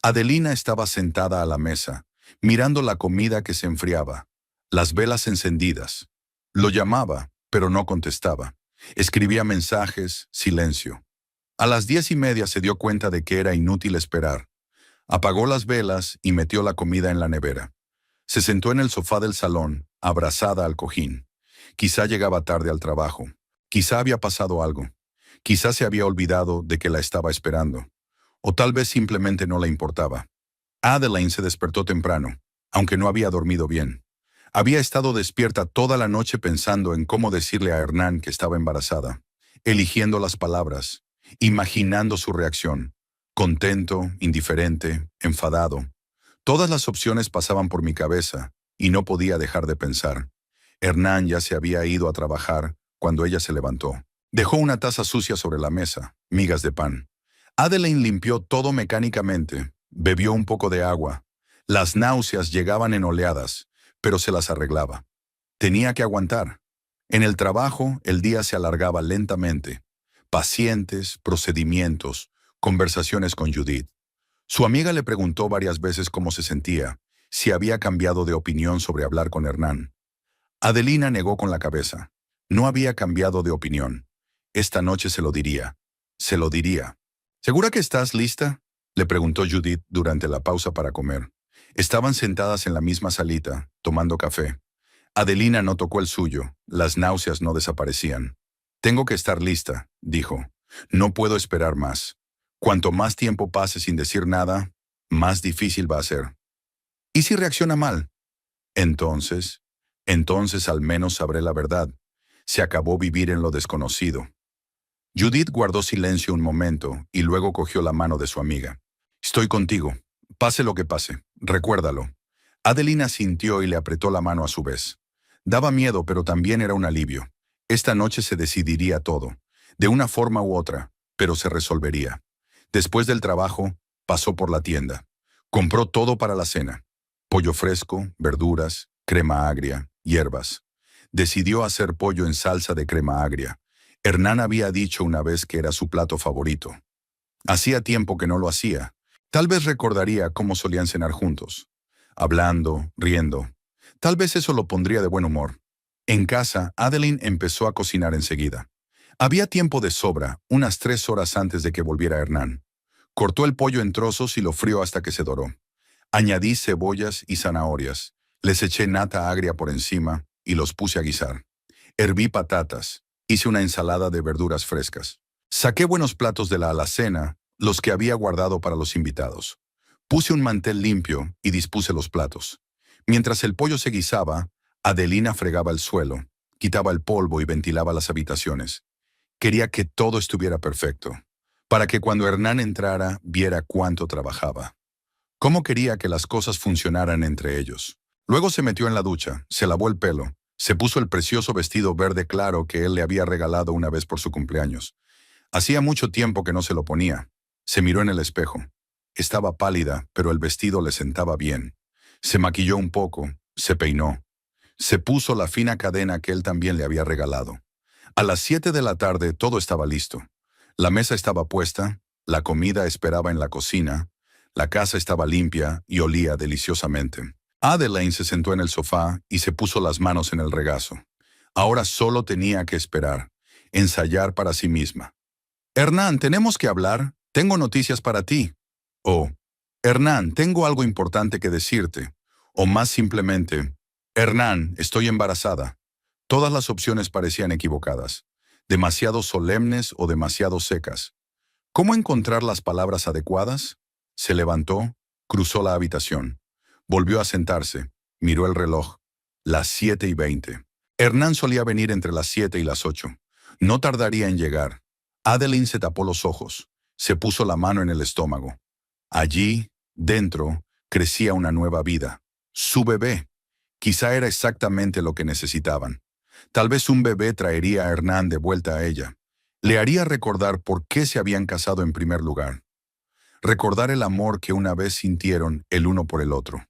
Adelina estaba sentada a la mesa, mirando la comida que se enfriaba, las velas encendidas. Lo llamaba, pero no contestaba. Escribía mensajes, silencio. A las 10:30 se dio cuenta de que era inútil esperar. Apagó las velas y metió la comida en la nevera. Se sentó en el sofá del salón, abrazada al cojín. Quizá llegaba tarde al trabajo. Quizá había pasado algo. Quizá se había olvidado de que la estaba esperando. O tal vez simplemente no le importaba. Adeline se despertó temprano, aunque no había dormido bien. Había estado despierta toda la noche pensando en cómo decirle a Hernán que estaba embarazada, eligiendo las palabras, imaginando su reacción. Contento, indiferente, enfadado. Todas las opciones pasaban por mi cabeza y no podía dejar de pensar. Hernán ya se había ido a trabajar cuando ella se levantó. Dejó una taza sucia sobre la mesa, migas de pan. Adeline limpió todo mecánicamente, bebió un poco de agua. Las náuseas llegaban en oleadas, pero se las arreglaba. Tenía que aguantar. En el trabajo, el día se alargaba lentamente. Pacientes, procedimientos, conversaciones con Judith. Su amiga le preguntó varias veces cómo se sentía, si había cambiado de opinión sobre hablar con Hernán. Adelina negó con la cabeza. No había cambiado de opinión. Esta noche se lo diría. Se lo diría. ¿Segura que estás lista?, le preguntó Judith durante la pausa para comer. Estaban sentadas en la misma salita, tomando café. Adelina no tocó el suyo. Las náuseas no desaparecían. Tengo que estar lista, dijo. No puedo esperar más. Cuanto más tiempo pase sin decir nada, más difícil va a ser. ¿Y si reacciona mal? Entonces, entonces al menos sabré la verdad. Se acabó vivir en lo desconocido. Judith guardó silencio un momento y luego cogió la mano de su amiga. Estoy contigo. Pase lo que pase. Recuérdalo. Adelina sintió y le apretó la mano a su vez. Daba miedo, pero también era un alivio. Esta noche se decidiría todo. De una forma u otra, pero se resolvería. Después del trabajo, pasó por la tienda. Compró todo para la cena. Pollo fresco, verduras, crema agria, hierbas. Decidió hacer pollo en salsa de crema agria. Hernán había dicho una vez que era su plato favorito. Hacía tiempo que no lo hacía. Tal vez recordaría cómo solían cenar juntos. Hablando, riendo. Tal vez eso lo pondría de buen humor. En casa, Adeline empezó a cocinar enseguida. Había tiempo de sobra, unas 3 horas antes de que volviera Hernán. Cortó el pollo en trozos y lo frió hasta que se doró. Añadí cebollas y zanahorias. Les eché nata agria por encima y los puse a guisar. Herví patatas. Hice una ensalada de verduras frescas. Saqué buenos platos de la alacena, los que había guardado para los invitados. Puse un mantel limpio y dispuse los platos. Mientras el pollo se guisaba, Adelina fregaba el suelo, quitaba el polvo y ventilaba las habitaciones. Quería que todo estuviera perfecto, para que cuando Hernán entrara viera cuánto trabajaba. Cómo quería que las cosas funcionaran entre ellos. Luego se metió en la ducha, se lavó el pelo, se puso el precioso vestido verde claro que él le había regalado una vez por su cumpleaños. Hacía mucho tiempo que no se lo ponía. Se miró en el espejo. Estaba pálida, pero el vestido le sentaba bien. Se maquilló un poco, se peinó. Se puso la fina cadena que él también le había regalado. A las 7 de la tarde todo estaba listo. La mesa estaba puesta, la comida esperaba en la cocina, la casa estaba limpia y olía deliciosamente. Adeline se sentó en el sofá y se puso las manos en el regazo. Ahora solo tenía que esperar, ensayar para sí misma. Hernán, tenemos que hablar. Tengo noticias para ti. O, Hernán, tengo algo importante que decirte. O más simplemente, Hernán, estoy embarazada. Todas las opciones parecían equivocadas, demasiado solemnes o demasiado secas. ¿Cómo encontrar las palabras adecuadas? Se levantó, cruzó la habitación. Volvió a sentarse, miró el reloj. Las 7:20. Hernán solía venir entre las 7 y las 8. No tardaría en llegar. Adeline se tapó los ojos. Se puso la mano en el estómago. Allí, dentro, crecía una nueva vida. Su bebé. Quizá era exactamente lo que necesitaban. Tal vez un bebé traería a Hernán de vuelta a ella. Le haría recordar por qué se habían casado en primer lugar. Recordar el amor que una vez sintieron el uno por el otro.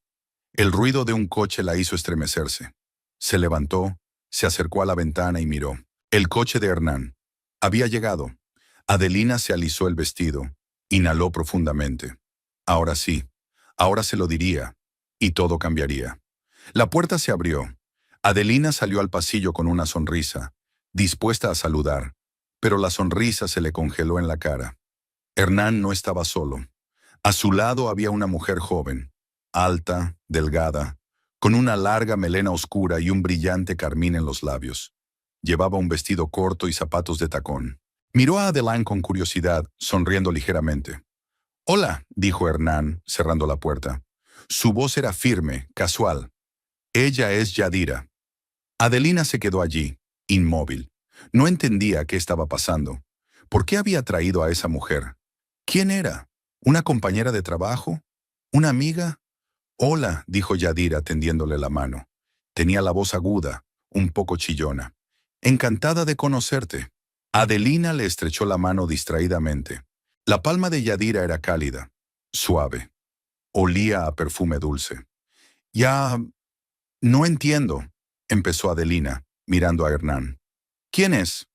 El ruido de un coche la hizo estremecerse. Se levantó, se acercó a la ventana y miró. El coche de Hernán. Había llegado. Adelina se alisó el vestido. Inhaló profundamente. Ahora sí. Ahora se lo diría. Y todo cambiaría. La puerta se abrió. Adelina salió al pasillo con una sonrisa, dispuesta a saludar, pero la sonrisa se le congeló en la cara. Hernán no estaba solo. A su lado había una mujer joven, alta, delgada, con una larga melena oscura y un brillante carmín en los labios. Llevaba un vestido corto y zapatos de tacón. Miró a Adeline con curiosidad, sonriendo ligeramente. «Hola», dijo Hernán, cerrando la puerta. Su voz era firme, casual. «Ella es Yadira». Adelina se quedó allí, inmóvil. No entendía qué estaba pasando. ¿Por qué había traído a esa mujer? ¿Quién era? ¿Una compañera de trabajo? ¿Una amiga? «Hola», dijo Yadira tendiéndole la mano. Tenía la voz aguda, un poco chillona. «Encantada de conocerte». Adelina le estrechó la mano distraídamente. La palma de Yadira era cálida, suave. Olía a perfume dulce. «Ya... no entiendo», empezó Adelina, mirando a Hernán. «¿Quién es?»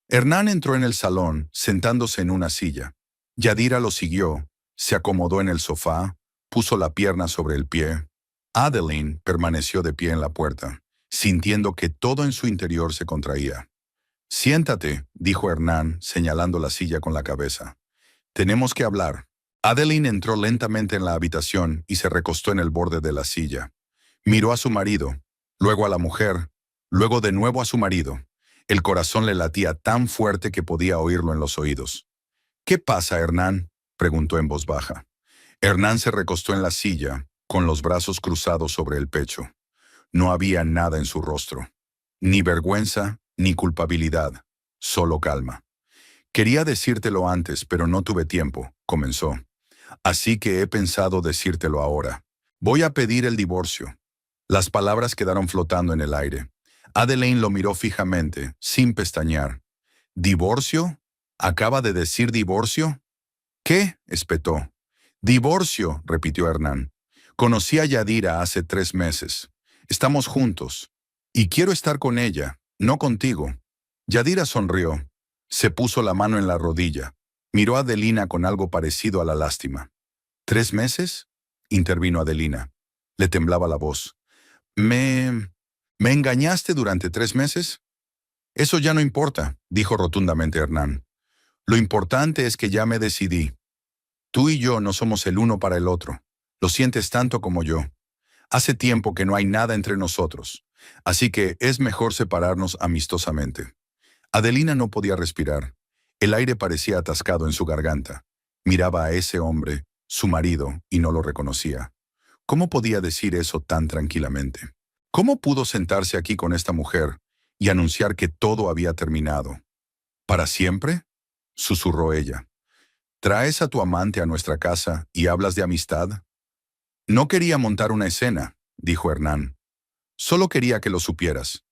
Hernán entró en el salón, sentándose en una silla. Yadira lo siguió, Se acomodó en el sofá, puso la pierna sobre el pie. Adeline permaneció de pie en la puerta, sintiendo que todo en su interior se contraía. «Siéntate», dijo Hernán, señalando la silla con la cabeza. «Tenemos que hablar». Adeline entró lentamente en la habitación y se recostó en el borde de la silla. Miró a su marido, luego a la mujer, luego de nuevo a su marido. El corazón le latía tan fuerte que podía oírlo en los oídos. «¿Qué pasa, Hernán?», preguntó en voz baja. Hernán se recostó en la silla, con los brazos cruzados sobre el pecho. No había nada en su rostro. Ni vergüenza, ni culpabilidad. Solo calma. «Quería decírtelo antes, pero no tuve tiempo», comenzó. «Así que he pensado decírtelo ahora. Voy a pedir el divorcio». Las palabras quedaron flotando en el aire. Adeline lo miró fijamente, sin pestañear. «¿Divorcio? ¿Acaba de decir divorcio?» «¿Qué?», espetó. «Divorcio», repitió Hernán. «Conocí a Yadira hace 3 meses. Estamos juntos. Y quiero estar con ella, no contigo». Yadira sonrió. Se puso la mano en la rodilla. Miró a Adelina con algo parecido a la lástima. «¿3 meses?», intervino Adelina. Le temblaba la voz. «¿Me engañaste durante 3 meses?» «Eso ya no importa», dijo rotundamente Hernán. «Lo importante es que ya me decidí. Tú y yo no somos el uno para el otro. Lo sientes tanto como yo. Hace tiempo que no hay nada entre nosotros. Así que es mejor separarnos amistosamente». Adelina no podía respirar. El aire parecía atascado en su garganta. Miraba a ese hombre, su marido, y no lo reconocía. ¿Cómo podía decir eso tan tranquilamente? ¿Cómo pudo sentarse aquí con esta mujer y anunciar que todo había terminado? «¿Para siempre?», susurró ella. «¿Traes a tu amante a nuestra casa y hablas de amistad?» «No quería montar una escena», dijo Hernán. «Solo quería que lo supieras.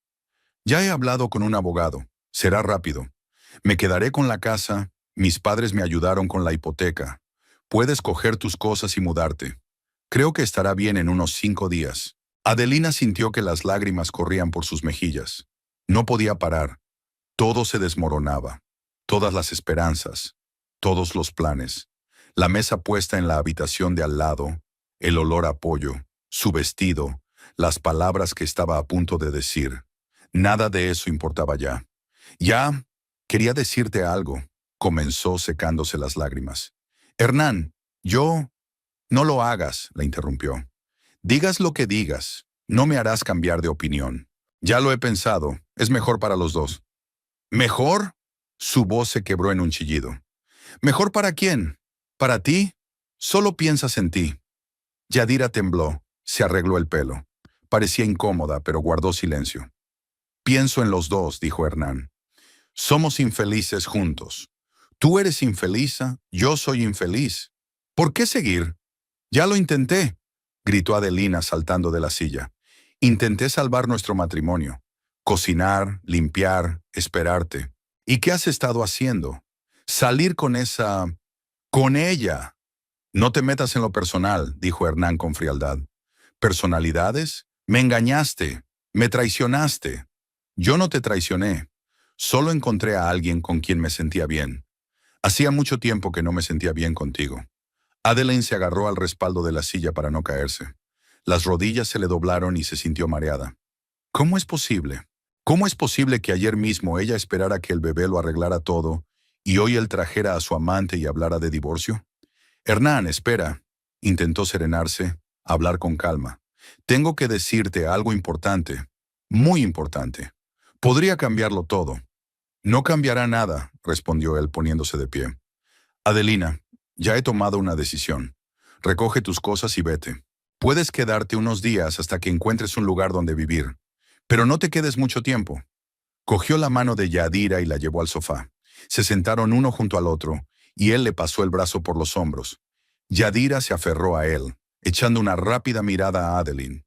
Ya he hablado con un abogado. Será rápido. Me quedaré con la casa. Mis padres me ayudaron con la hipoteca. Puedes coger tus cosas y mudarte. Creo que estará bien en unos 5 días». Adelina sintió que las lágrimas corrían por sus mejillas. No podía parar. Todo se desmoronaba. Todas las esperanzas. Todos los planes. La mesa puesta en la habitación de al lado. El olor a pollo. Su vestido. Las palabras que estaba a punto de decir. Nada de eso importaba ya. «Ya, quería decirte algo», comenzó secándose las lágrimas. «Hernán, yo...» «No lo hagas», la interrumpió. «Digas lo que digas, no me harás cambiar de opinión. Ya lo he pensado, es mejor para los dos». «¿Mejor?», su voz se quebró en un chillido. «¿Mejor para quién? ¿Para ti? Solo piensas en ti». Yadira tembló, se arregló el pelo. Parecía incómoda, pero guardó silencio. «Pienso en los dos», dijo Hernán. «Somos infelices juntos. Tú eres infeliz, yo soy infeliz. ¿Por qué seguir?» «Ya lo intenté», gritó Adelina saltando de la silla. «Intenté salvar nuestro matrimonio. Cocinar, limpiar, esperarte. ¿Y qué has estado haciendo? Salir con esa... con ella». «No te metas en lo personal», dijo Hernán con frialdad. «¿Personalidades? Me engañaste. Me traicionaste». «Yo no te traicioné. Solo encontré a alguien con quien me sentía bien. Hacía mucho tiempo que no me sentía bien contigo». Adeline se agarró al respaldo de la silla para no caerse. Las rodillas se le doblaron y se sintió mareada. ¿Cómo es posible? ¿Cómo es posible que ayer mismo ella esperara que el bebé lo arreglara todo y hoy él trajera a su amante y hablara de divorcio? «Hernán, espera», intentó serenarse, hablar con calma. «Tengo que decirte algo importante, muy importante. Podría cambiarlo todo». «No cambiará nada», respondió él poniéndose de pie. «Adelina, ya he tomado una decisión. Recoge tus cosas y vete. Puedes quedarte unos días hasta que encuentres un lugar donde vivir, pero no te quedes mucho tiempo». Cogió la mano de Yadira y la llevó al sofá. Se sentaron uno junto al otro, y él le pasó el brazo por los hombros. Yadira se aferró a él, echando una rápida mirada a Adeline.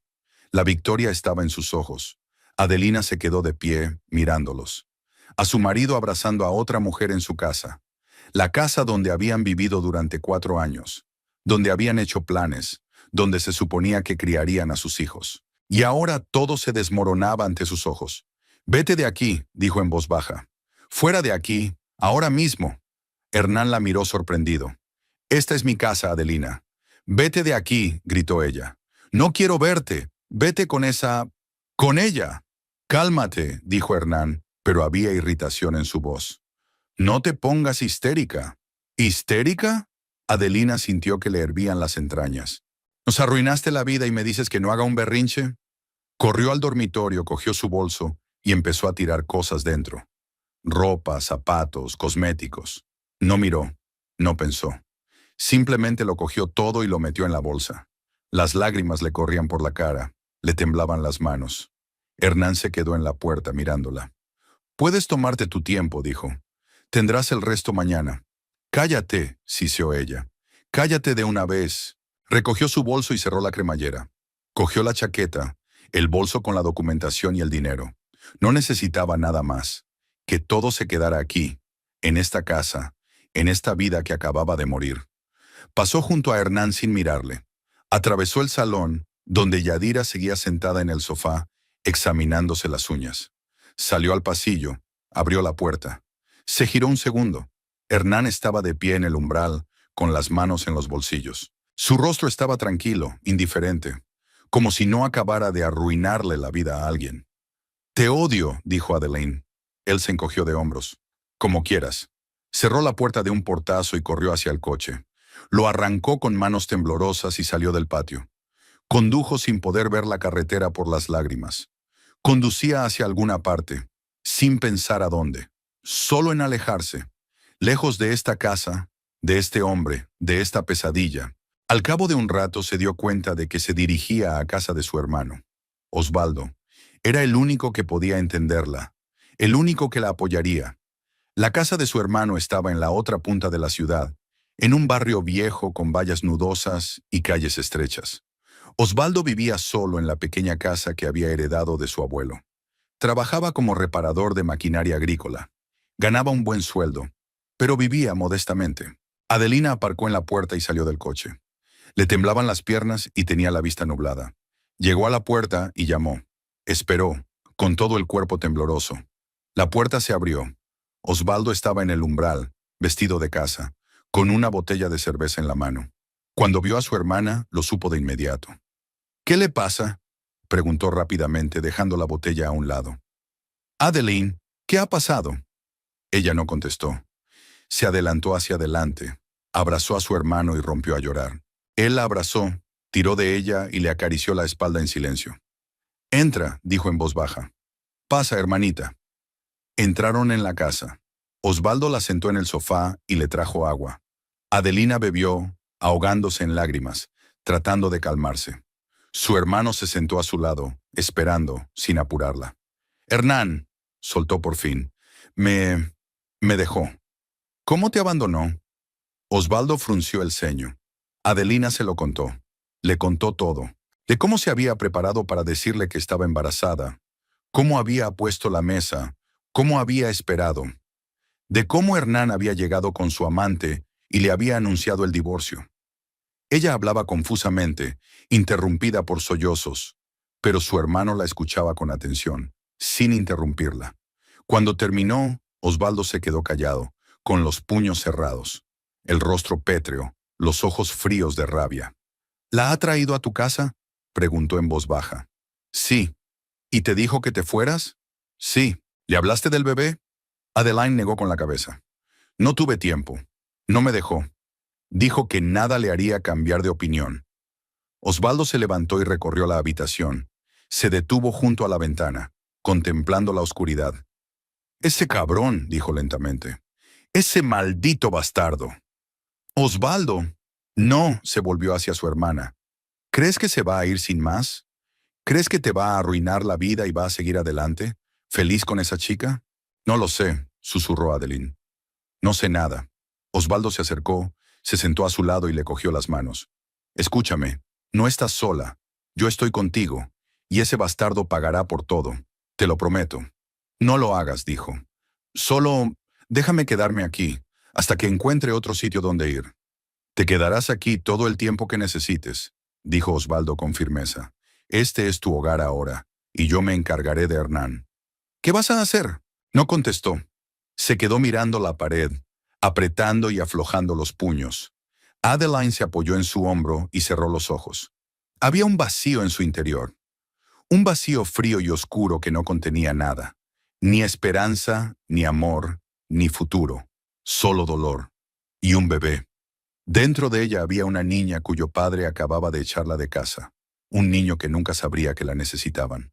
La victoria estaba en sus ojos. Adelina se quedó de pie, mirándolos. A su marido abrazando a otra mujer en su casa. La casa donde habían vivido durante 4 años. Donde habían hecho planes. Donde se suponía que criarían a sus hijos. Y ahora todo se desmoronaba ante sus ojos. «Vete de aquí», dijo en voz baja. «Fuera de aquí, ahora mismo». Hernán la miró sorprendido. Esta es mi casa, Adelina. Vete de aquí, gritó ella. No quiero verte. Vete con esa... con ella. Cálmate, dijo Hernán, pero había irritación en su voz. No te pongas histérica. ¿Histérica? Adelina sintió que le hervían las entrañas. ¿Nos arruinaste la vida y me dices que no haga un berrinche? Corrió al dormitorio, cogió su bolso y empezó a tirar cosas dentro. Ropa, zapatos, cosméticos. No miró, no pensó. Simplemente lo cogió todo y lo metió en la bolsa. Las lágrimas le corrían por la cara, le temblaban las manos. Hernán se quedó en la puerta mirándola. Puedes tomarte tu tiempo, dijo. Tendrás el resto mañana. Cállate, siseó ella. Cállate de una vez. Recogió su bolso y cerró la cremallera. Cogió la chaqueta, el bolso con la documentación y el dinero. No necesitaba nada más. Que todo se quedara aquí, en esta casa, en esta vida que acababa de morir. Pasó junto a Hernán sin mirarle. Atravesó el salón, donde Yadira seguía sentada en el sofá, examinándose las uñas. Salió al pasillo, abrió la puerta. Se giró un segundo. Hernán estaba de pie en el umbral, con las manos en los bolsillos. Su rostro estaba tranquilo, indiferente, como si no acabara de arruinarle la vida a alguien. Te odio, dijo Adeline. Él se encogió de hombros. Como quieras. Cerró la puerta de un portazo y corrió hacia el coche. Lo arrancó con manos temblorosas y salió del patio. Condujo sin poder ver la carretera por las lágrimas. Conducía hacia alguna parte, sin pensar a dónde. Solo en alejarse, lejos de esta casa, de este hombre, de esta pesadilla. Al cabo de un rato se dio cuenta de que se dirigía a casa de su hermano. Osvaldo. Era el único que podía entenderla, el único que la apoyaría. La casa de su hermano estaba en la otra punta de la ciudad, en un barrio viejo con vallas nudosas y calles estrechas. Osvaldo vivía solo en la pequeña casa que había heredado de su abuelo. Trabajaba como reparador de maquinaria agrícola. Ganaba un buen sueldo, pero vivía modestamente. Adelina aparcó en la puerta y salió del coche. Le temblaban las piernas y tenía la vista nublada. Llegó a la puerta y llamó. Esperó, con todo el cuerpo tembloroso. La puerta se abrió. Osvaldo estaba en el umbral, vestido de casa, con una botella de cerveza en la mano. Cuando vio a su hermana, lo supo de inmediato. ¿Qué le pasa?, preguntó rápidamente, dejando la botella a un lado. Adeline, ¿qué ha pasado? Ella no contestó. Se adelantó hacia adelante, abrazó a su hermano y rompió a llorar. Él la abrazó, tiró de ella y le acarició la espalda en silencio. Entra, dijo en voz baja. Pasa, hermanita. Entraron en la casa. Osvaldo la sentó en el sofá y le trajo agua. Adelina bebió, ahogándose en lágrimas, tratando de calmarse. Su hermano se sentó a su lado, esperando, sin apurarla. Hernán, soltó por fin, me dejó. ¿Cómo te abandonó? Osvaldo frunció el ceño. Adelina se lo contó. Le contó todo. De cómo se había preparado para decirle que estaba embarazada, cómo había puesto la mesa, cómo había esperado, de cómo Hernán había llegado con su amante y le había anunciado el divorcio. Ella hablaba confusamente, interrumpida por sollozos, pero su hermano la escuchaba con atención, sin interrumpirla. Cuando terminó, Osvaldo se quedó callado, con los puños cerrados, el rostro pétreo, los ojos fríos de rabia. ¿La ha traído a tu casa?, preguntó en voz baja. Sí. ¿Y te dijo que te fueras? Sí. ¿Le hablaste del bebé? Adeline negó con la cabeza. No tuve tiempo. No me dejó. Dijo que nada le haría cambiar de opinión. Osvaldo se levantó y recorrió la habitación. Se detuvo junto a la ventana, contemplando la oscuridad. Ese cabrón, dijo lentamente. Ese maldito bastardo. Osvaldo. No, se volvió hacia su hermana. ¿Crees que se va a ir sin más? ¿Crees que te va a arruinar la vida y va a seguir adelante, feliz con esa chica? No lo sé, susurró Adeline. No sé nada. Osvaldo se acercó, se sentó a su lado y le cogió las manos. Escúchame, no estás sola. Yo estoy contigo, y ese bastardo pagará por todo. Te lo prometo. No lo hagas, dijo. Solo déjame quedarme aquí, hasta que encuentre otro sitio donde ir. Te quedarás aquí todo el tiempo que necesites, dijo Osvaldo con firmeza. Este es tu hogar ahora, y yo me encargaré de Hernán. ¿Qué vas a hacer? No contestó. Se quedó mirando la pared, apretando y aflojando los puños. Adeline se apoyó en su hombro y cerró los ojos. Había un vacío en su interior, un vacío frío y oscuro que no contenía nada, ni esperanza, ni amor, ni futuro, solo dolor. Y un bebé. Dentro de ella había una niña cuyo padre acababa de echarla de casa, un niño que nunca sabría que la necesitaban,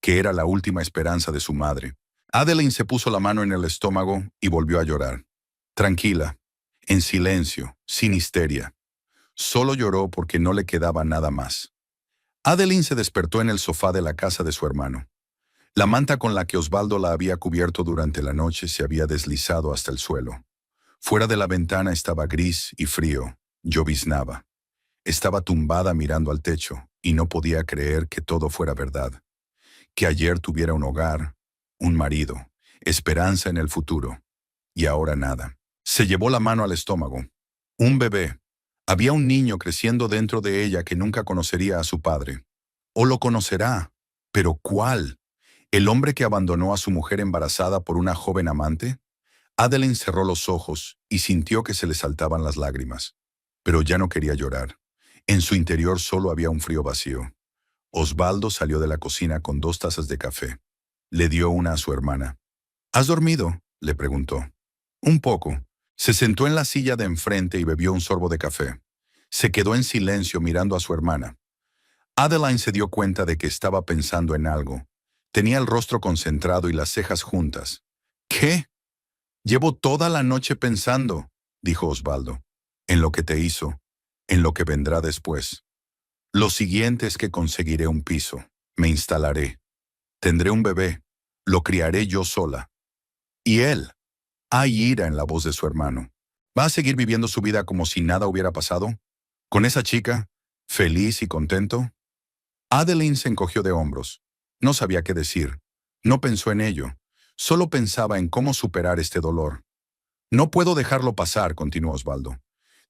que era la última esperanza de su madre. Adeline se puso la mano en el estómago y volvió a llorar. Tranquila, en silencio, sin histeria. Solo lloró porque no le quedaba nada más. Adeline se despertó en el sofá de la casa de su hermano. La manta con la que Osvaldo la había cubierto durante la noche se había deslizado hasta el suelo. Fuera de la ventana estaba gris y frío, lloviznaba. Estaba tumbada mirando al techo y no podía creer que todo fuera verdad. Que ayer tuviera un hogar, un marido, esperanza en el futuro. Y ahora nada. Se llevó la mano al estómago. Un bebé. Había un niño creciendo dentro de ella que nunca conocería a su padre. O lo conocerá. ¿Pero cuál? ¿El hombre que abandonó a su mujer embarazada por una joven amante? Adeline cerró los ojos y sintió que se le saltaban las lágrimas. Pero ya no quería llorar. En su interior solo había un frío vacío. Osvaldo salió de la cocina con 2 tazas de café. Le dio una a su hermana. ¿Has dormido?, le preguntó. Un poco. Se sentó en la silla de enfrente y bebió un sorbo de café. Se quedó en silencio mirando a su hermana. Adeline se dio cuenta de que estaba pensando en algo. Tenía el rostro concentrado y las cejas juntas. ¿Qué? Llevo toda la noche pensando, dijo Osvaldo, en lo que te hizo, en lo que vendrá después. Lo siguiente es que conseguiré un piso, me instalaré, tendré un bebé, lo criaré yo sola. Y él, hay ira en la voz de su hermano. ¿Va a seguir viviendo su vida como si nada hubiera pasado? ¿Con esa chica, feliz y contento? Adeline se encogió de hombros. No sabía qué decir. No pensó en ello. Solo pensaba en cómo superar este dolor. No puedo dejarlo pasar, continuó Osvaldo.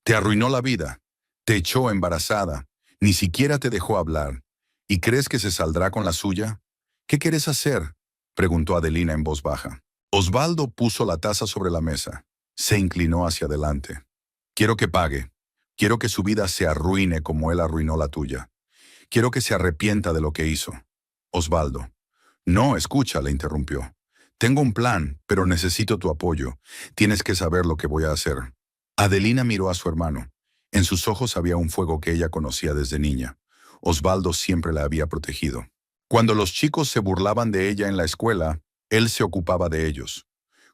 Te arruinó la vida. Te echó embarazada. Ni siquiera te dejó hablar. ¿Y crees que se saldrá con la suya? ¿Qué quieres hacer?, preguntó Adelina en voz baja. Osvaldo puso la taza sobre la mesa. Se inclinó hacia adelante. Quiero que pague. Quiero que su vida se arruine como él arruinó la tuya. Quiero que se arrepienta de lo que hizo. Osvaldo. No, escucha, le interrumpió. Tengo un plan, pero necesito tu apoyo. Tienes que saber lo que voy a hacer. Adelina miró a su hermano. En sus ojos había un fuego que ella conocía desde niña. Osvaldo siempre la había protegido. Cuando los chicos se burlaban de ella en la escuela, él se ocupaba de ellos.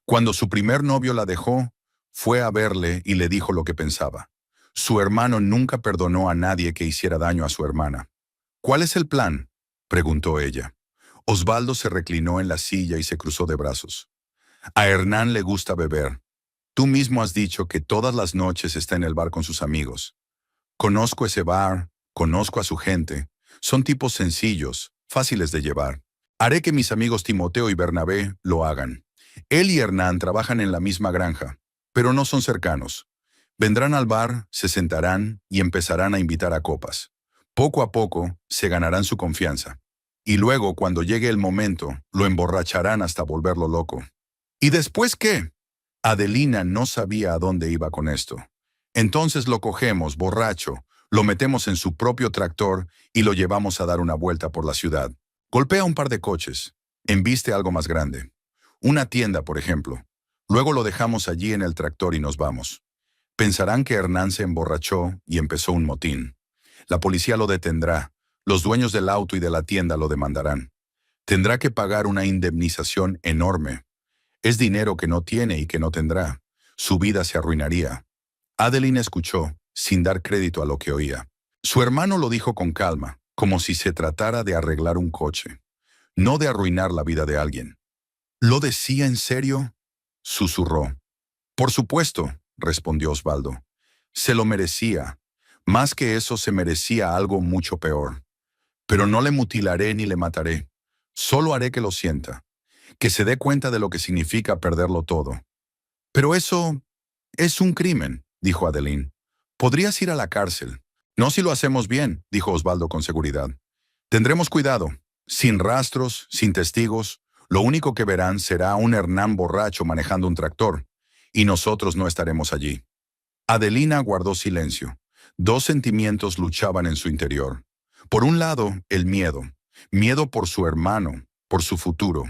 Cuando su primer novio la dejó, fue a verle y le dijo lo que pensaba. Su hermano nunca perdonó a nadie que hiciera daño a su hermana. ¿Cuál es el plan?, preguntó ella. Osvaldo se reclinó en la silla y se cruzó de brazos. A Hernán le gusta beber. Tú mismo has dicho que todas las noches está en el bar con sus amigos. Conozco ese bar, conozco a su gente. Son tipos sencillos, fáciles de llevar. Haré que mis amigos Timoteo y Bernabé lo hagan. Él y Hernán trabajan en la misma granja, pero no son cercanos. Vendrán al bar, se sentarán y empezarán a invitar a copas. Poco a poco se ganarán su confianza. Y luego, cuando llegue el momento, lo emborracharán hasta volverlo loco. ¿Y después qué? Adelina no sabía a dónde iba con esto. Entonces lo cogemos, borracho, lo metemos en su propio tractor y lo llevamos a dar una vuelta por la ciudad. Golpea un par de coches. Embiste algo más grande. Una tienda, por ejemplo. Luego lo dejamos allí en el tractor y nos vamos. Pensarán que Hernán se emborrachó y empezó un motín. La policía lo detendrá. Los dueños del auto y de la tienda lo demandarán. Tendrá que pagar una indemnización enorme. Es dinero que no tiene y que no tendrá. Su vida se arruinaría. Adeline escuchó, sin dar crédito a lo que oía. Su hermano lo dijo con calma, como si se tratara de arreglar un coche, no de arruinar la vida de alguien. ¿Lo decía en serio?, susurró. Por supuesto, respondió Osvaldo. Se lo merecía. Más que eso, se merecía algo mucho peor. Pero no le mutilaré ni le mataré. Solo haré que lo sienta, que se dé cuenta de lo que significa perderlo todo. Pero eso es un crimen, dijo Adeline. Podrías ir a la cárcel. No si lo hacemos bien, dijo Osvaldo con seguridad. Tendremos cuidado. Sin rastros, sin testigos, lo único que verán será un Hernán borracho manejando un tractor, y nosotros no estaremos allí. Adelina guardó silencio. Dos sentimientos luchaban en su interior. Por un lado, el miedo. Miedo por su hermano, por su futuro.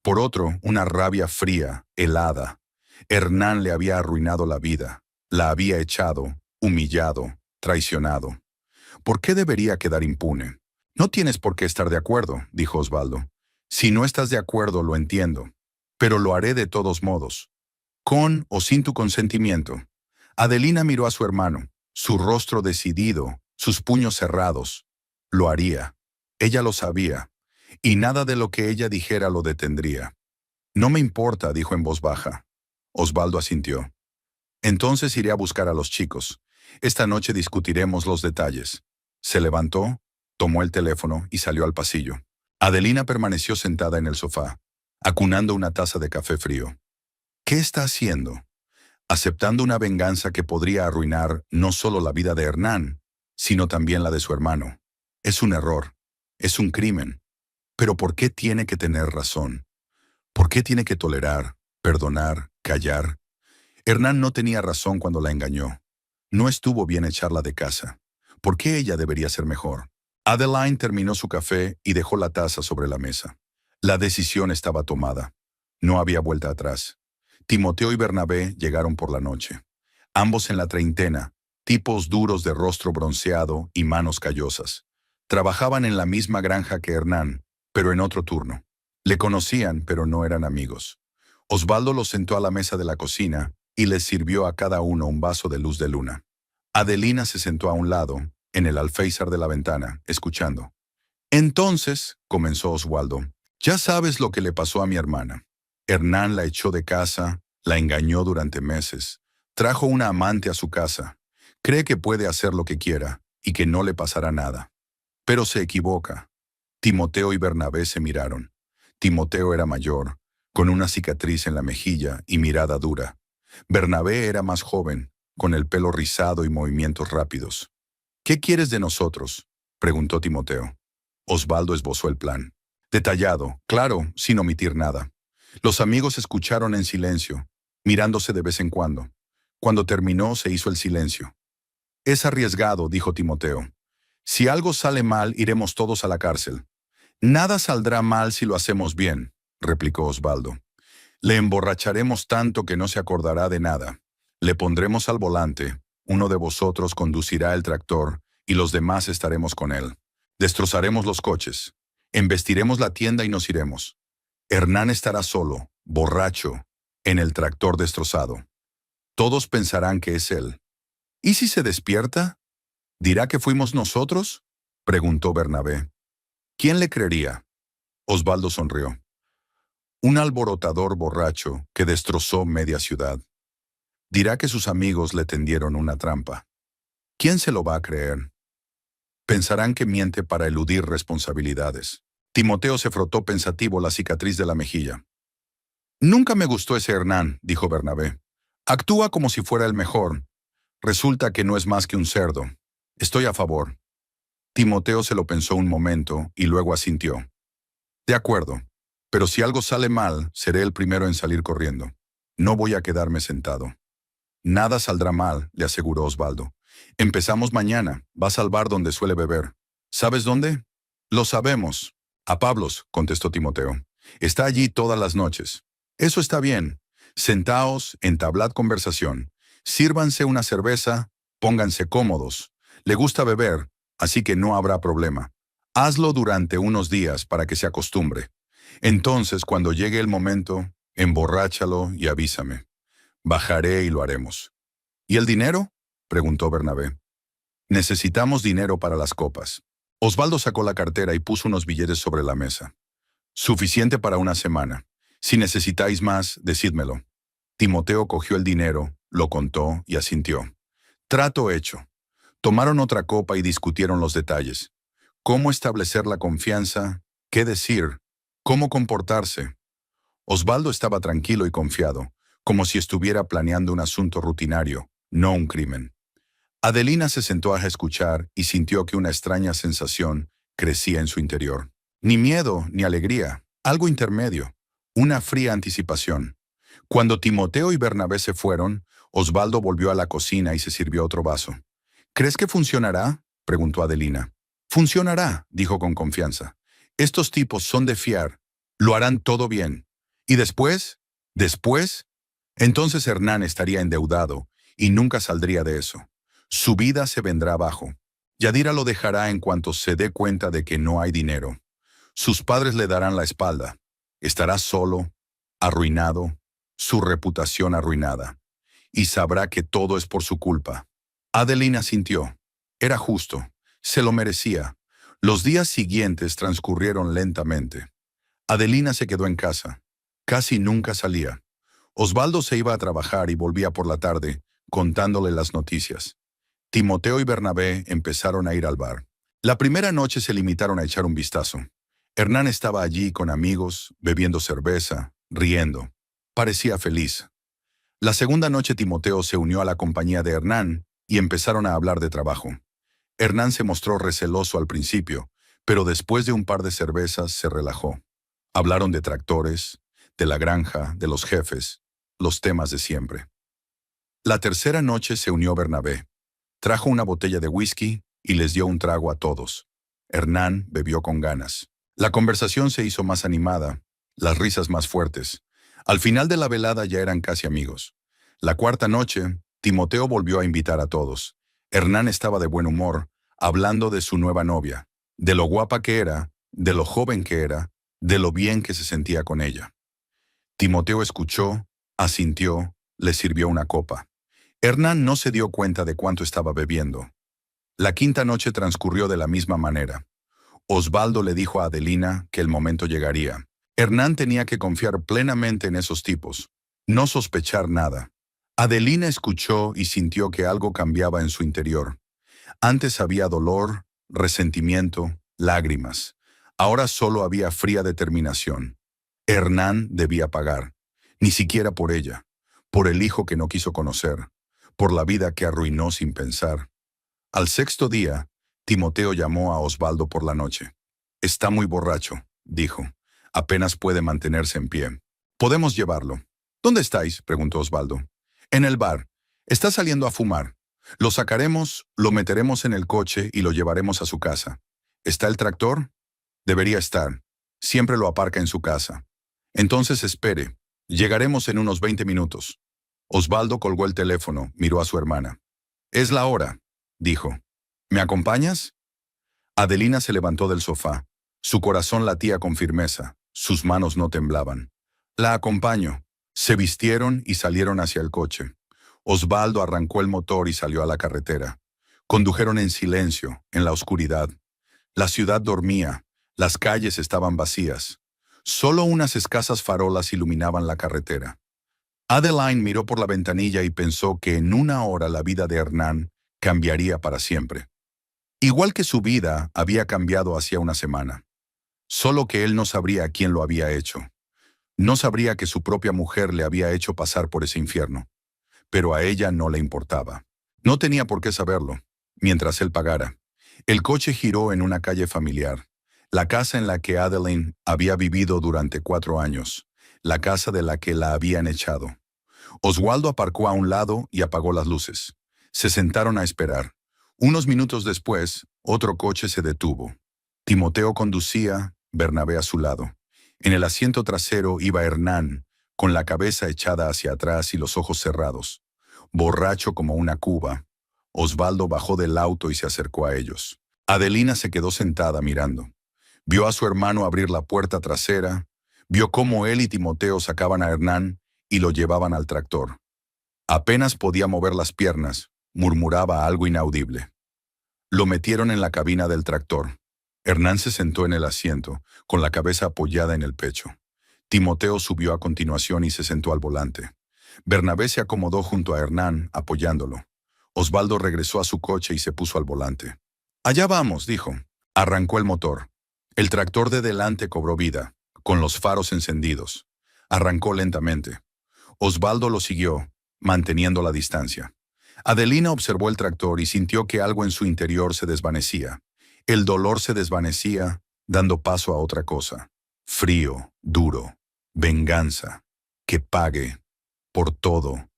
Por otro, una rabia fría, helada. Hernán le había arruinado la vida. La había echado, humillado, traicionado. ¿Por qué debería quedar impune? No tienes por qué estar de acuerdo, dijo Osvaldo. Si no estás de acuerdo, lo entiendo. Pero lo haré de todos modos. Con o sin tu consentimiento. Adelina miró a su hermano, su rostro decidido, sus puños cerrados. Lo haría. Ella lo sabía, y nada de lo que ella dijera lo detendría. No me importa, dijo en voz baja. Osvaldo asintió. Entonces iré a buscar a los chicos. Esta noche discutiremos los detalles. Se levantó, tomó el teléfono y salió al pasillo. Adelina permaneció sentada en el sofá, acunando una taza de café frío. ¿Qué está haciendo? Aceptando una venganza que podría arruinar no solo la vida de Hernán, sino también la de su hermano. Es un error, es un crimen. Pero ¿por qué tiene que tener razón? ¿Por qué tiene que tolerar, perdonar, callar? Hernán no tenía razón cuando la engañó. No estuvo bien echarla de casa. ¿Por qué ella debería ser mejor? Adeline terminó su café y dejó la taza sobre la mesa. La decisión estaba tomada. No había vuelta atrás. Timoteo y Bernabé llegaron por la noche. Ambos en la treintena, tipos duros de rostro bronceado y manos callosas. Trabajaban en la misma granja que Hernán, pero en otro turno. Le conocían, pero no eran amigos. Osvaldo los sentó a la mesa de la cocina y les sirvió a cada uno un vaso de luz de luna. Adelina se sentó a un lado, en el alféizar de la ventana, escuchando. Entonces, comenzó Osvaldo, ya sabes lo que le pasó a mi hermana. Hernán la echó de casa, la engañó durante meses, trajo una amante a su casa, cree que puede hacer lo que quiera y que no le pasará nada. Pero se equivoca. Timoteo y Bernabé se miraron. Timoteo era mayor, con una cicatriz en la mejilla y mirada dura. Bernabé era más joven, con el pelo rizado y movimientos rápidos. ¿Qué quieres de nosotros?, preguntó Timoteo. Osvaldo esbozó el plan. Detallado, claro, sin omitir nada. Los amigos escucharon en silencio, mirándose de vez en cuando. Cuando terminó, se hizo el silencio. Es arriesgado, dijo Timoteo. Si algo sale mal, iremos todos a la cárcel. Nada saldrá mal si lo hacemos bien, replicó Osvaldo. Le emborracharemos tanto que no se acordará de nada. Le pondremos al volante, uno de vosotros conducirá el tractor y los demás estaremos con él. Destrozaremos los coches, embestiremos la tienda y nos iremos. Hernán estará solo, borracho, en el tractor destrozado. Todos pensarán que es él. ¿Y si se despierta? ¿Dirá que fuimos nosotros?, preguntó Bernabé. ¿Quién le creería? Osvaldo sonrió. Un alborotador borracho que destrozó media ciudad. Dirá que sus amigos le tendieron una trampa. ¿Quién se lo va a creer? Pensarán que miente para eludir responsabilidades. Timoteo se frotó pensativo la cicatriz de la mejilla. Nunca me gustó ese Hernán, dijo Bernabé. Actúa como si fuera el mejor. Resulta que no es más que un cerdo. Estoy a favor. Timoteo se lo pensó un momento y luego asintió. De acuerdo, pero si algo sale mal, seré el primero en salir corriendo. No voy a quedarme sentado. Nada saldrá mal, le aseguró Osvaldo. Empezamos mañana. Vas al bar donde suele beber. ¿Sabes dónde? Lo sabemos. A Pablos, contestó Timoteo. Está allí todas las noches. Eso está bien. Sentaos, entablad conversación. Sírvanse una cerveza, pónganse cómodos. Le gusta beber, así que no habrá problema. Hazlo durante unos días para que se acostumbre. Entonces, cuando llegue el momento, emborráchalo y avísame. Bajaré y lo haremos. ¿Y el dinero?, preguntó Bernabé. Necesitamos dinero para las copas. Osvaldo sacó la cartera y puso unos billetes sobre la mesa. Suficiente para una semana. Si necesitáis más, decídmelo. Timoteo cogió el dinero, lo contó y asintió. Trato hecho. Tomaron otra copa y discutieron los detalles. ¿Cómo establecer la confianza? ¿Qué decir? ¿Cómo comportarse? Osvaldo estaba tranquilo y confiado, como si estuviera planeando un asunto rutinario, no un crimen. Adelina se sentó a escuchar y sintió que una extraña sensación crecía en su interior. Ni miedo ni alegría, algo intermedio, una fría anticipación. Cuando Timoteo y Bernabé se fueron, Osvaldo volvió a la cocina y se sirvió otro vaso. ¿Crees que funcionará?, preguntó Adelina. Funcionará, dijo con confianza. Estos tipos son de fiar. Lo harán todo bien. ¿Y después? ¿Después? Entonces Hernán estaría endeudado y nunca saldría de eso. Su vida se vendrá abajo. Yadira lo dejará en cuanto se dé cuenta de que no hay dinero. Sus padres le darán la espalda. Estará solo, arruinado, su reputación arruinada. Y sabrá que todo es por su culpa. Adelina sintió. Era justo. Se lo merecía. Los días siguientes transcurrieron lentamente. Adelina se quedó en casa. Casi nunca salía. Osvaldo se iba a trabajar y volvía por la tarde, contándole las noticias. Timoteo y Bernabé empezaron a ir al bar. La primera noche se limitaron a echar un vistazo. Hernán estaba allí con amigos, bebiendo cerveza, riendo. Parecía feliz. La segunda noche Timoteo se unió a la compañía de Hernán y empezaron a hablar de trabajo. Hernán se mostró receloso al principio, pero después de un par de cervezas se relajó. Hablaron de tractores, de la granja, de los jefes, los temas de siempre. La tercera noche se unió Bernabé. Trajo una botella de whisky y les dio un trago a todos. Hernán bebió con ganas. La conversación se hizo más animada, las risas más fuertes. Al final de la velada ya eran casi amigos. La cuarta noche, Timoteo volvió a invitar a todos. Hernán estaba de buen humor, hablando de su nueva novia, de lo guapa que era, de lo joven que era, de lo bien que se sentía con ella. Timoteo escuchó, asintió, le sirvió una copa. Hernán no se dio cuenta de cuánto estaba bebiendo. La quinta noche transcurrió de la misma manera. Osvaldo le dijo a Adelina que el momento llegaría. Hernán tenía que confiar plenamente en esos tipos, no sospechar nada. Adelina escuchó y sintió que algo cambiaba en su interior. Antes había dolor, resentimiento, lágrimas. Ahora solo había fría determinación. Hernán debía pagar, ni siquiera por ella, por el hijo que no quiso conocer, por la vida que arruinó sin pensar. Al sexto día, Timoteo llamó a Osvaldo por la noche. «Está muy borracho», dijo. «Apenas puede mantenerse en pie. Podemos llevarlo». «¿Dónde estáis?», preguntó Osvaldo. «En el bar. Está saliendo a fumar. Lo sacaremos, lo meteremos en el coche y lo llevaremos a su casa. ¿Está el tractor?». «Debería estar. Siempre lo aparca en su casa». «Entonces espere. Llegaremos en unos 20 minutos». Osvaldo colgó el teléfono, miró a su hermana. «Es la hora», dijo. «¿Me acompañas?». Adelina se levantó del sofá. Su corazón latía con firmeza. Sus manos no temblaban. «La acompaño». Se vistieron y salieron hacia el coche. Osvaldo arrancó el motor y salió a la carretera. Condujeron en silencio, en la oscuridad. La ciudad dormía. Las calles estaban vacías. Solo unas escasas farolas iluminaban la carretera. Adeline miró por la ventanilla y pensó que en una hora la vida de Hernán cambiaría para siempre. Igual que su vida había cambiado hacía una semana. Solo que él no sabría quién lo había hecho. No sabría que su propia mujer le había hecho pasar por ese infierno. Pero a ella no le importaba. No tenía por qué saberlo, mientras él pagara. El coche giró en una calle familiar. La casa en la que Adeline había vivido durante 4 años. La casa de la que la habían echado. Osvaldo aparcó a un lado y apagó las luces. Se sentaron a esperar. Unos minutos después, otro coche se detuvo. Timoteo conducía, Bernabé a su lado. En el asiento trasero iba Hernán, con la cabeza echada hacia atrás y los ojos cerrados. Borracho como una cuba, Osvaldo bajó del auto y se acercó a ellos. Adelina se quedó sentada mirando. Vio a su hermano abrir la puerta trasera, vio cómo él y Timoteo sacaban a Hernán y lo llevaban al tractor. Apenas podía mover las piernas, murmuraba algo inaudible. Lo metieron en la cabina del tractor. Hernán se sentó en el asiento, con la cabeza apoyada en el pecho. Timoteo subió a continuación y se sentó al volante. Bernabé se acomodó junto a Hernán, apoyándolo. Osvaldo regresó a su coche y se puso al volante. «Allá vamos», dijo. Arrancó el motor. El tractor de delante cobró vida, con los faros encendidos. Arrancó lentamente. Osvaldo lo siguió, manteniendo la distancia. Adelina observó el tractor y sintió que algo en su interior se desvanecía. El dolor se desvanecía, dando paso a otra cosa. Frío, duro, venganza. Que pague. por todo.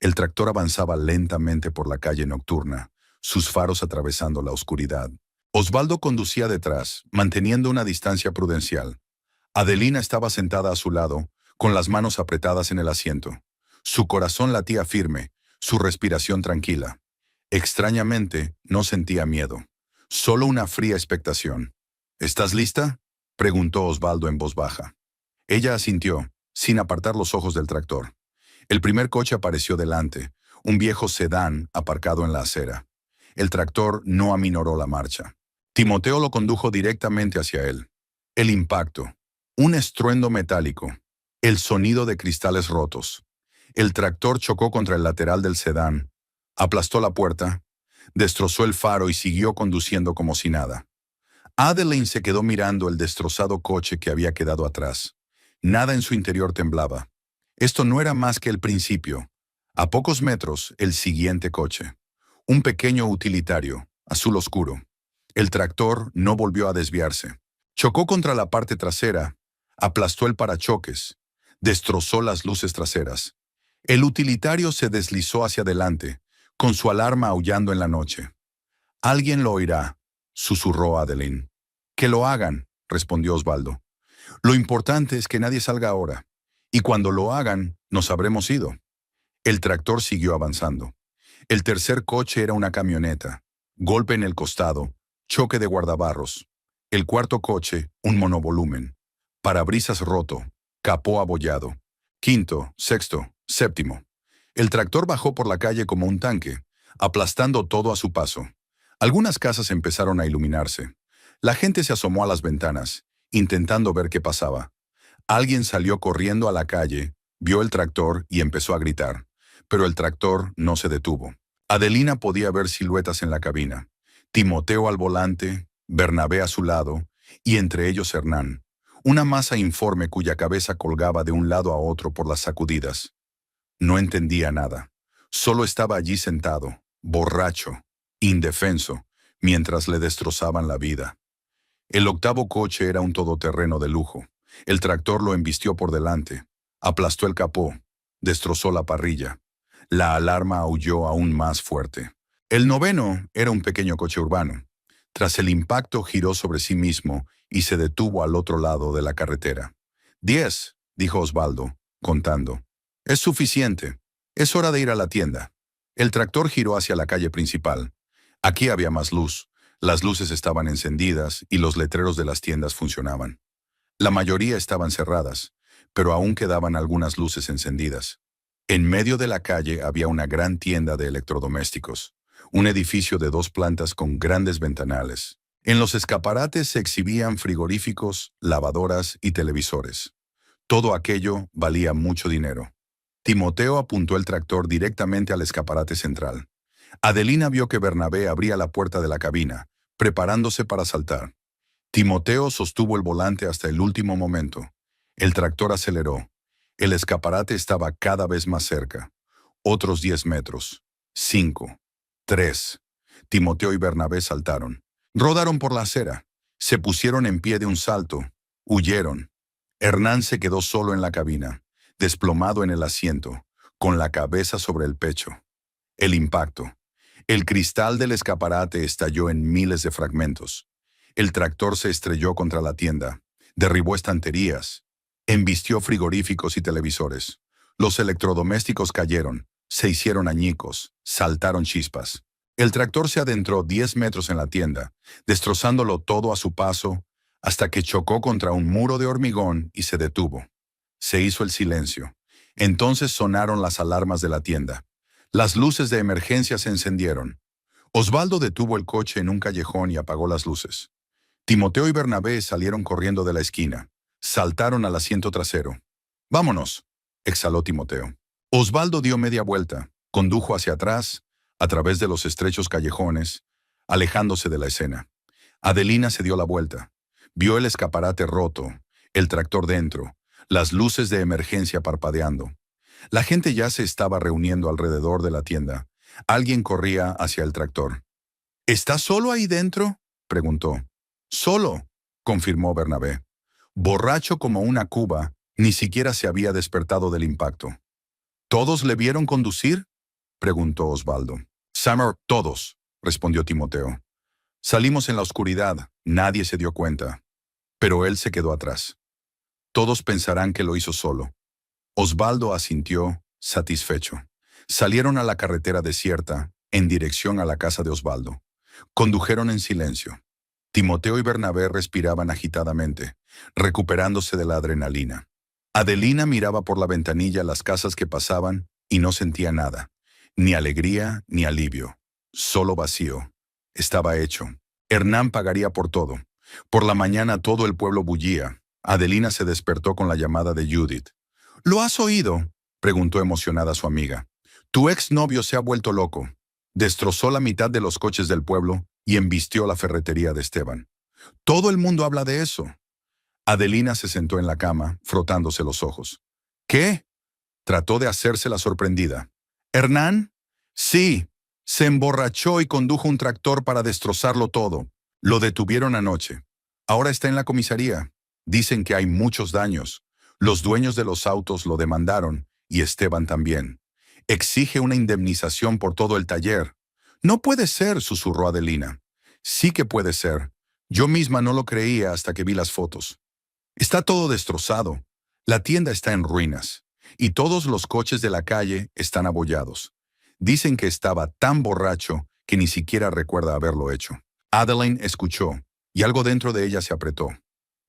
El tractor avanzaba lentamente por la calle nocturna, sus faros atravesando la oscuridad. Osvaldo conducía detrás, manteniendo una distancia prudencial. Adelina estaba sentada a su lado, con las manos apretadas en el asiento. Su corazón latía firme, su respiración tranquila. Extrañamente, no sentía miedo, solo una fría expectación. ¿Estás lista?, preguntó Osvaldo en voz baja. Ella asintió, sin apartar los ojos del tractor. El primer coche apareció delante, un viejo sedán aparcado en la acera. El tractor no aminoró la marcha. Timoteo lo condujo directamente hacia él. El impacto, un estruendo metálico, el sonido de cristales rotos. El tractor chocó contra el lateral del sedán, aplastó la puerta, destrozó el faro y siguió conduciendo como si nada. Adeline se quedó mirando el destrozado coche que había quedado atrás. Nada en su interior temblaba. Esto no era más que el principio. A pocos metros, el siguiente coche. Un pequeño utilitario, azul oscuro. El tractor no volvió a desviarse. Chocó contra la parte trasera, aplastó el parachoques, destrozó las luces traseras. El utilitario se deslizó hacia adelante, con su alarma aullando en la noche. «Alguien lo oirá», susurró Adeline. «Que lo hagan», respondió Osvaldo. «Lo importante es que nadie salga ahora. Y cuando lo hagan, nos habremos ido». El tractor siguió avanzando. El tercer coche era una camioneta. Golpe en el costado, choque de guardabarros. El cuarto coche, un monovolumen. Parabrisas roto, capó abollado. Quinto, sexto, séptimo. El tractor bajó por la calle como un tanque, aplastando todo a su paso. Algunas casas empezaron a iluminarse. La gente se asomó a las ventanas, intentando ver qué pasaba. Alguien salió corriendo a la calle, vio el tractor y empezó a gritar. Pero el tractor no se detuvo. Adelina podía ver siluetas en la cabina. Timoteo al volante, Bernabé a su lado, y entre ellos Hernán. Una masa informe cuya cabeza colgaba de un lado a otro por las sacudidas. No entendía nada. Solo estaba allí sentado, borracho, indefenso, mientras le destrozaban la vida. El octavo coche era un todoterreno de lujo. El tractor lo embistió por delante, aplastó el capó, destrozó la parrilla. La alarma aulló aún más fuerte. El noveno era un pequeño coche urbano. Tras el impacto giró sobre sí mismo y se detuvo al otro lado de la carretera. 10, dijo Osvaldo, contando. Es suficiente. Es hora de ir a la tienda. El tractor giró hacia la calle principal. Aquí había más luz. Las luces estaban encendidas y los letreros de las tiendas funcionaban. La mayoría estaban cerradas, pero aún quedaban algunas luces encendidas. En medio de la calle había una gran tienda de electrodomésticos, un edificio de 2 plantas con grandes ventanales. En los escaparates se exhibían frigoríficos, lavadoras y televisores. Todo aquello valía mucho dinero. Timoteo apuntó el tractor directamente al escaparate central. Adelina vio que Bernabé abría la puerta de la cabina, preparándose para saltar. Timoteo sostuvo el volante hasta el último momento. El tractor aceleró. El escaparate estaba cada vez más cerca. Otros 10 metros. 5. 3. Timoteo y Bernabé saltaron. Rodaron por la acera. Se pusieron en pie de un salto. Huyeron. Hernán se quedó solo en la cabina, desplomado en el asiento, con la cabeza sobre el pecho. El impacto. El cristal del escaparate estalló en miles de fragmentos. El tractor se estrelló contra la tienda, derribó estanterías, embistió frigoríficos y televisores. Los electrodomésticos cayeron, se hicieron añicos, saltaron chispas. El tractor se adentró 10 metros en la tienda, destrozándolo todo a su paso, hasta que chocó contra un muro de hormigón y se detuvo. Se hizo el silencio. Entonces sonaron las alarmas de la tienda. Las luces de emergencia se encendieron. Osvaldo detuvo el coche en un callejón y apagó las luces. Timoteo y Bernabé salieron corriendo de la esquina. Saltaron al asiento trasero. «Vámonos», exhaló Timoteo. Osvaldo dio media vuelta, condujo hacia atrás, a través de los estrechos callejones, alejándose de la escena. Adelina se dio la vuelta. Vio el escaparate roto, el tractor dentro, las luces de emergencia parpadeando. La gente ya se estaba reuniendo alrededor de la tienda. Alguien corría hacia el tractor. «¿Estás solo ahí dentro?», preguntó. «Solo», confirmó Bernabé. Borracho como una cuba, ni siquiera se había despertado del impacto. ¿Todos le vieron conducir?, preguntó Osvaldo. Summer, todos, respondió Timoteo. Salimos en la oscuridad, nadie se dio cuenta. Pero él se quedó atrás. Todos pensarán que lo hizo solo. Osvaldo asintió, satisfecho. Salieron a la carretera desierta, en dirección a la casa de Osvaldo. Condujeron en silencio. Timoteo y Bernabé respiraban agitadamente, recuperándose de la adrenalina. Adelina miraba por la ventanilla las casas que pasaban y no sentía nada. Ni alegría ni alivio. Solo vacío. Estaba hecho. Hernán pagaría por todo. Por la mañana todo el pueblo bullía. Adelina se despertó con la llamada de Judith. ¿Lo has oído?, preguntó emocionada su amiga. Tu exnovio se ha vuelto loco. Destrozó la mitad de los coches del pueblo y embistió la ferretería de Esteban. Todo el mundo habla de eso. Adelina se sentó en la cama, frotándose los ojos. ¿Qué? Trató de hacerse la sorprendida. ¿Hernán? Sí. Se emborrachó y condujo un tractor para destrozarlo todo. Lo detuvieron anoche. Ahora está en la comisaría. Dicen que hay muchos daños. Los dueños de los autos lo demandaron, y Esteban también. Exige una indemnización por todo el taller. No puede ser, susurró Adelina. Sí que puede ser. Yo misma no lo creía hasta que vi las fotos. Está todo destrozado. La tienda está en ruinas. Y todos los coches de la calle están abollados. Dicen que estaba tan borracho que ni siquiera recuerda haberlo hecho. Adeline escuchó, y algo dentro de ella se apretó.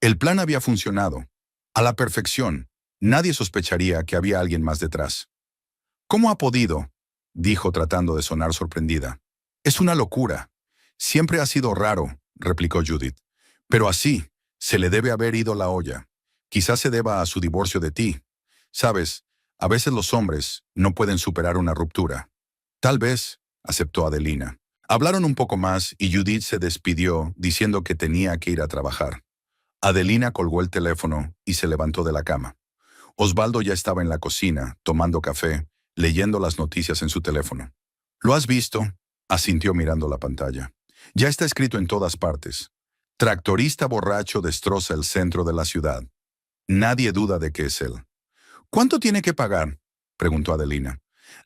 El plan había funcionado. A la perfección. Nadie sospecharía que había alguien más detrás. ¿Cómo ha podido?, dijo tratando de sonar sorprendida. Es una locura. Siempre ha sido raro, replicó Judith. Pero así, se le debe haber ido la olla. Quizás se deba a su divorcio de ti. Sabes, a veces los hombres no pueden superar una ruptura. Tal vez, aceptó Adelina. Hablaron un poco más y Judith se despidió diciendo que tenía que ir a trabajar. Adelina colgó el teléfono y se levantó de la cama. Osvaldo ya estaba en la cocina, tomando café, leyendo las noticias en su teléfono. ¿Lo has visto?, asintió mirando la pantalla. Ya está escrito en todas partes. Tractorista borracho destroza el centro de la ciudad. Nadie duda de que es él. ¿Cuánto tiene que pagar?, preguntó Adelina.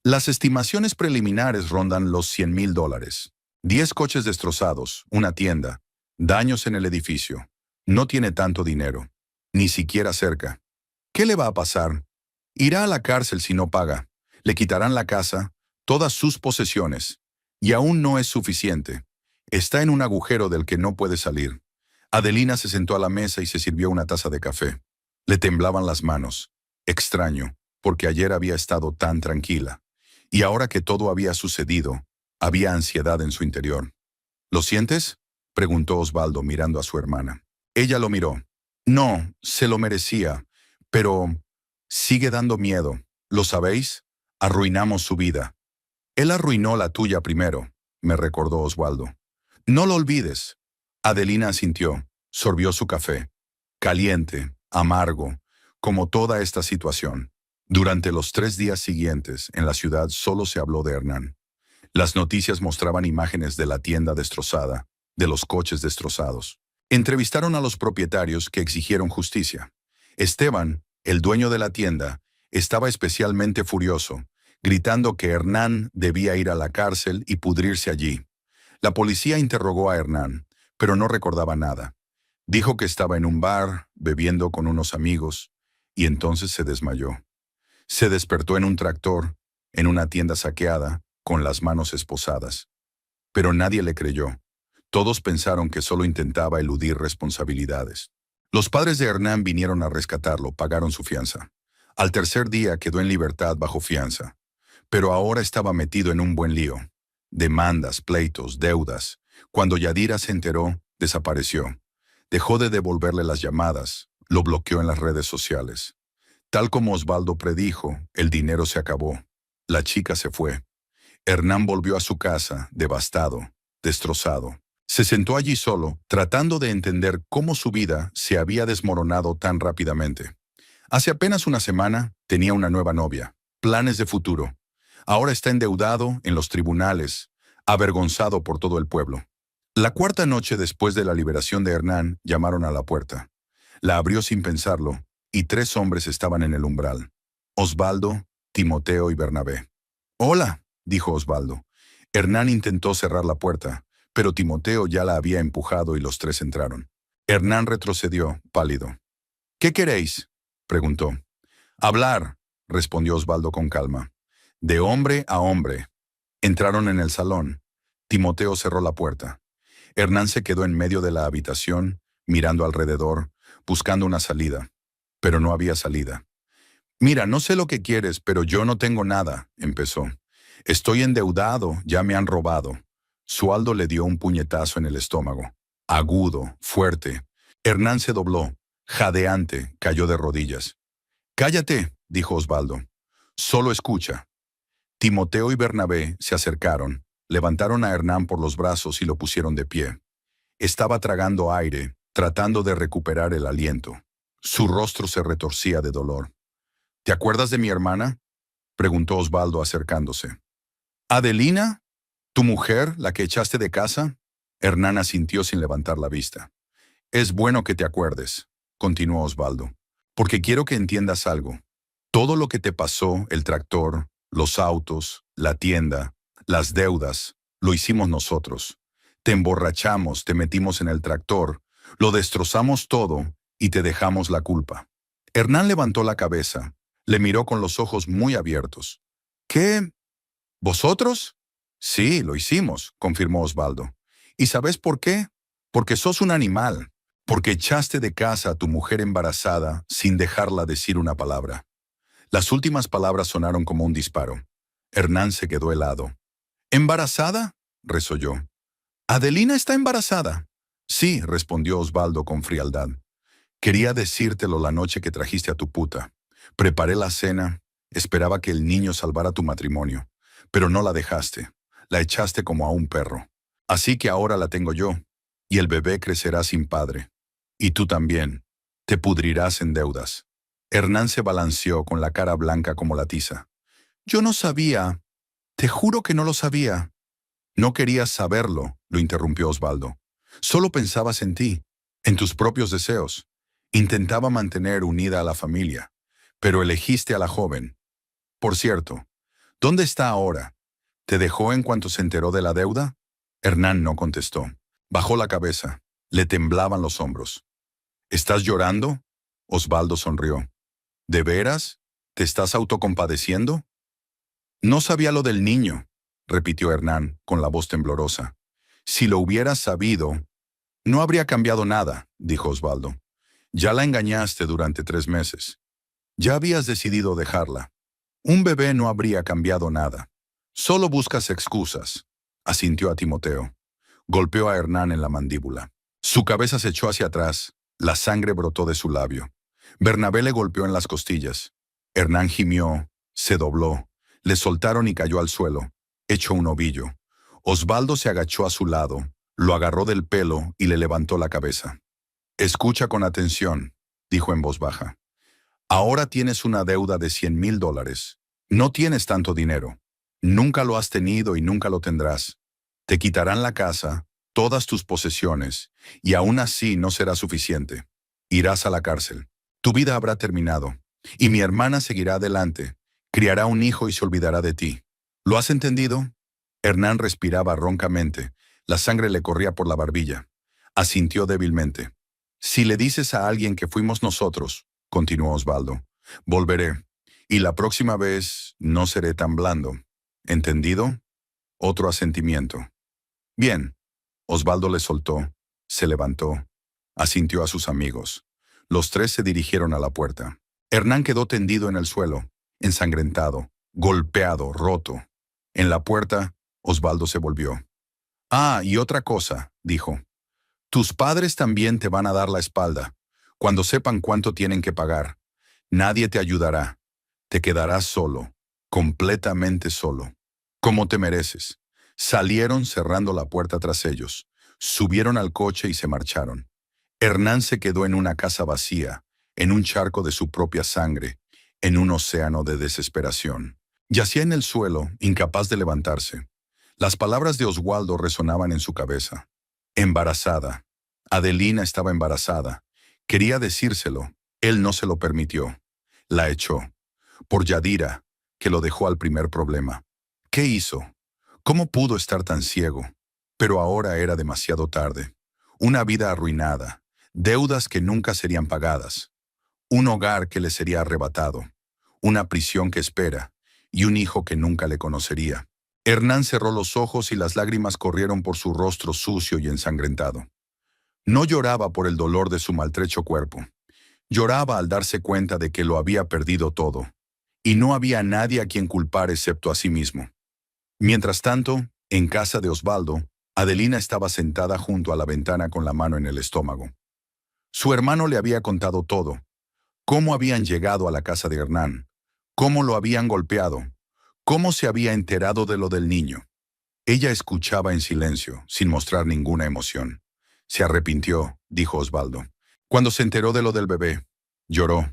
Las estimaciones preliminares rondan los $100,000. 10 coches destrozados, una tienda, daños en el edificio. No tiene tanto dinero, ni siquiera cerca. ¿Qué le va a pasar? Irá a la cárcel si no paga. Le quitarán la casa, todas sus posesiones. Y aún no es suficiente. Está en un agujero del que no puede salir. Adelina se sentó a la mesa y se sirvió una taza de café. Le temblaban las manos. Extraño, porque ayer había estado tan tranquila. Y ahora que todo había sucedido, había ansiedad en su interior. ¿Lo sientes?, preguntó Osvaldo mirando a su hermana. Ella lo miró. No, se lo merecía, pero sigue dando miedo. ¿Lo sabéis? Arruinamos su vida. Él arruinó la tuya primero, me recordó Osvaldo. No lo olvides. Adelina asintió, sorbió su café. Caliente, amargo, como toda esta situación. Durante los 3 días siguientes, en la ciudad solo se habló de Hernán. Las noticias mostraban imágenes de la tienda destrozada, de los coches destrozados. Entrevistaron a los propietarios que exigieron justicia. Esteban, el dueño de la tienda, estaba especialmente furioso, gritando que Hernán debía ir a la cárcel y pudrirse allí. La policía interrogó a Hernán, pero no recordaba nada. Dijo que estaba en un bar, bebiendo con unos amigos, y entonces se desmayó. Se despertó en un tractor, en una tienda saqueada, con las manos esposadas. Pero nadie le creyó. Todos pensaron que solo intentaba eludir responsabilidades. Los padres de Hernán vinieron a rescatarlo, pagaron su fianza. Al tercer día quedó en libertad bajo fianza. Pero ahora estaba metido en un buen lío. Demandas, pleitos, deudas. Cuando Yadira se enteró, desapareció. Dejó de devolverle las llamadas, lo bloqueó en las redes sociales. Tal como Osvaldo predijo, el dinero se acabó. La chica se fue. Hernán volvió a su casa, devastado, destrozado. Se sentó allí solo, tratando de entender cómo su vida se había desmoronado tan rápidamente. Hace apenas una semana tenía una nueva novia, planes de futuro. Ahora está endeudado en los tribunales, avergonzado por todo el pueblo. La cuarta noche después de la liberación de Hernán, llamaron a la puerta. La abrió sin pensarlo, y 3 hombres estaban en el umbral. Osvaldo, Timoteo y Bernabé. «Hola», dijo Osvaldo. Hernán intentó cerrar la puerta, pero Timoteo ya la había empujado y los tres entraron. Hernán retrocedió, pálido. «¿Qué queréis?», preguntó. «Hablar», respondió Osvaldo con calma. «De hombre a hombre». Entraron en el salón. Timoteo cerró la puerta. Hernán se quedó en medio de la habitación, mirando alrededor, buscando una salida. Pero no había salida. «Mira, no sé lo que quieres, pero yo no tengo nada», empezó. «Estoy endeudado, ya me han robado». Sualdo le dio un puñetazo en el estómago. Agudo, fuerte. Hernán se dobló. Jadeante, cayó de rodillas. «Cállate», dijo Osvaldo. «Solo escucha». Timoteo y Bernabé se acercaron, levantaron a Hernán por los brazos y lo pusieron de pie. Estaba tragando aire, tratando de recuperar el aliento. Su rostro se retorcía de dolor. «¿Te acuerdas de mi hermana?», preguntó Osvaldo acercándose. «¿Adelina? ¿Tu mujer, la que echaste de casa?». Hernán asintió sin levantar la vista. «Es bueno que te acuerdes», continuó Osvaldo, «porque quiero que entiendas algo. Todo lo que te pasó, el tractor, los autos, la tienda, las deudas, lo hicimos nosotros. Te emborrachamos, te metimos en el tractor, lo destrozamos todo y te dejamos la culpa». Hernán levantó la cabeza, le miró con los ojos muy abiertos. «¿Qué? ¿Vosotros?». «Sí, lo hicimos», confirmó Osvaldo. «¿Y sabes por qué? Porque sos un animal, porque echaste de casa a tu mujer embarazada sin dejarla decir una palabra». Las últimas palabras sonaron como un disparo. Hernán se quedó helado. «¿Embarazada?», resolló. «¿Adelina está embarazada?». «Sí», respondió Osvaldo con frialdad. «Quería decírtelo la noche que trajiste a tu puta. Preparé la cena, esperaba que el niño salvara tu matrimonio, pero no la dejaste, la echaste como a un perro. Así que ahora la tengo yo, y el bebé crecerá sin padre. Y tú también, te pudrirás en deudas». Hernán se balanceó con la cara blanca como la tiza. «Yo no sabía, te juro que no lo sabía». «No querías saberlo», lo interrumpió Osvaldo. «Solo pensabas en ti, en tus propios deseos. Intentaba mantener unida a la familia, pero elegiste a la joven. Por cierto, ¿dónde está ahora? ¿Te dejó en cuanto se enteró de la deuda?». Hernán no contestó. Bajó la cabeza. Le temblaban los hombros. «¿Estás llorando?». Osvaldo sonrió. «¿De veras? ¿Te estás autocompadeciendo?». «No sabía lo del niño», repitió Hernán con la voz temblorosa. «Si lo hubieras sabido...». «No habría cambiado nada», dijo Osvaldo. «Ya la engañaste durante 3 meses. Ya habías decidido dejarla. Un bebé no habría cambiado nada. Solo buscas excusas», asintió a Timoteo. Golpeó a Hernán en la mandíbula. Su cabeza se echó hacia atrás. La sangre brotó de su labio. Bernabé le golpeó en las costillas. Hernán gimió, se dobló. Le soltaron y cayó al suelo, hecho un ovillo. Osvaldo se agachó a su lado, lo agarró del pelo y le levantó la cabeza. «Escucha con atención», dijo en voz baja. «Ahora tienes una deuda de $100,000. No tienes tanto dinero. Nunca lo has tenido y nunca lo tendrás. Te quitarán la casa, todas tus posesiones, y aún así no será suficiente. Irás a la cárcel. Tu vida habrá terminado, y mi hermana seguirá adelante, criará un hijo y se olvidará de ti. ¿Lo has entendido?». Hernán respiraba roncamente, la sangre le corría por la barbilla. Asintió débilmente. «Si le dices a alguien que fuimos nosotros», continuó Osvaldo, «volveré, y la próxima vez no seré tan blando. ¿Entendido?». Otro asentimiento. «Bien». Osvaldo le soltó, se levantó, asintió a sus amigos. Los tres se dirigieron a la puerta. Hernán quedó tendido en el suelo, ensangrentado, golpeado, roto. En la puerta, Osvaldo se volvió. «Ah, y otra cosa», dijo. «Tus padres también te van a dar la espalda, cuando sepan cuánto tienen que pagar. Nadie te ayudará. Te quedarás solo, completamente solo, como te mereces». Salieron cerrando la puerta tras ellos. Subieron al coche y se marcharon. Hernán se quedó en una casa vacía, en un charco de su propia sangre, en un océano de desesperación. Yacía en el suelo, incapaz de levantarse. Las palabras de Osvaldo resonaban en su cabeza. Embarazada. Adelina estaba embarazada. Quería decírselo. Él no se lo permitió. La echó. Por Yadira, que lo dejó al primer problema. ¿Qué hizo? ¿Cómo pudo estar tan ciego? Pero ahora era demasiado tarde. Una vida arruinada, deudas que nunca serían pagadas, un hogar que le sería arrebatado, una prisión que espera y un hijo que nunca le conocería. Hernán cerró los ojos y las lágrimas corrieron por su rostro sucio y ensangrentado. No lloraba por el dolor de su maltrecho cuerpo. Lloraba al darse cuenta de que lo había perdido todo, y no había nadie a quien culpar excepto a sí mismo. Mientras tanto, en casa de Osvaldo, Adelina estaba sentada junto a la ventana con la mano en el estómago. Su hermano le había contado todo, cómo habían llegado a la casa de Hernán, cómo lo habían golpeado, cómo se había enterado de lo del niño. Ella escuchaba en silencio, sin mostrar ninguna emoción. Se arrepintió, dijo Osvaldo. Cuando se enteró de lo del bebé, lloró.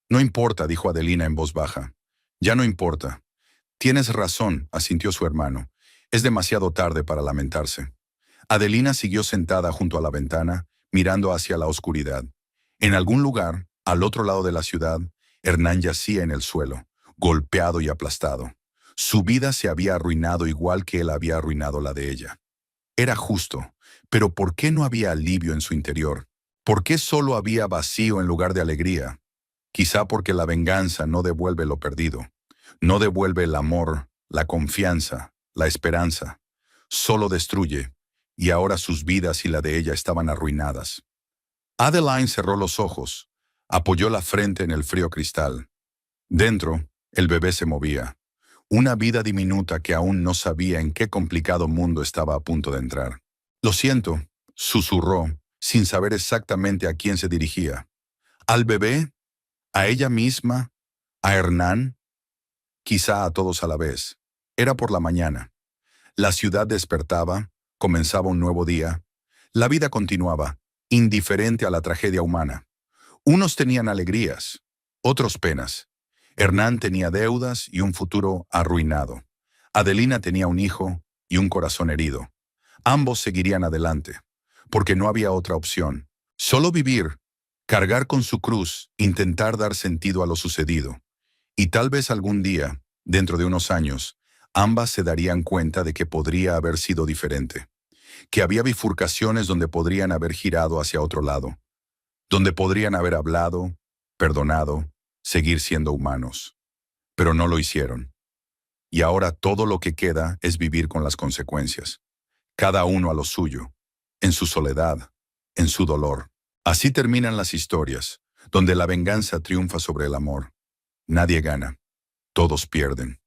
No importa, dijo Adelina en voz baja. Ya no importa. Tienes razón, asintió su hermano. Es demasiado tarde para lamentarse. Adelina siguió sentada junto a la ventana, mirando hacia la oscuridad. En algún lugar, al otro lado de la ciudad, Hernán yacía en el suelo, golpeado y aplastado. Su vida se había arruinado igual que él había arruinado la de ella. Era justo, pero ¿por qué no había alivio en su interior? ¿Por qué solo había vacío en lugar de alegría? Quizá porque la venganza no devuelve lo perdido. No devuelve el amor, la confianza, la esperanza. Solo destruye, y ahora sus vidas y la de ella estaban arruinadas. Adeline cerró los ojos, apoyó la frente en el frío cristal. Dentro, el bebé se movía. Una vida diminuta que aún no sabía en qué complicado mundo estaba a punto de entrar. Lo siento, susurró, sin saber exactamente a quién se dirigía. ¿Al bebé? ¿A ella misma? ¿A Hernán? Quizá a todos a la vez. Era por la mañana. La ciudad despertaba, comenzaba un nuevo día. La vida continuaba, indiferente a la tragedia humana. Unos tenían alegrías, otros penas. Hernán tenía deudas y un futuro arruinado. Adelina tenía un hijo y un corazón herido. Ambos seguirían adelante, porque no había otra opción. Solo vivir, cargar con su cruz, intentar dar sentido a lo sucedido. Y tal vez algún día, dentro de unos años, ambas se darían cuenta de que podría haber sido diferente. Que había bifurcaciones donde podrían haber girado hacia otro lado. Donde podrían haber hablado, perdonado, seguir siendo humanos. Pero no lo hicieron. Y ahora todo lo que queda es vivir con las consecuencias. Cada uno a lo suyo, en su soledad, en su dolor. Así terminan las historias, donde la venganza triunfa sobre el amor. Nadie gana, todos pierden.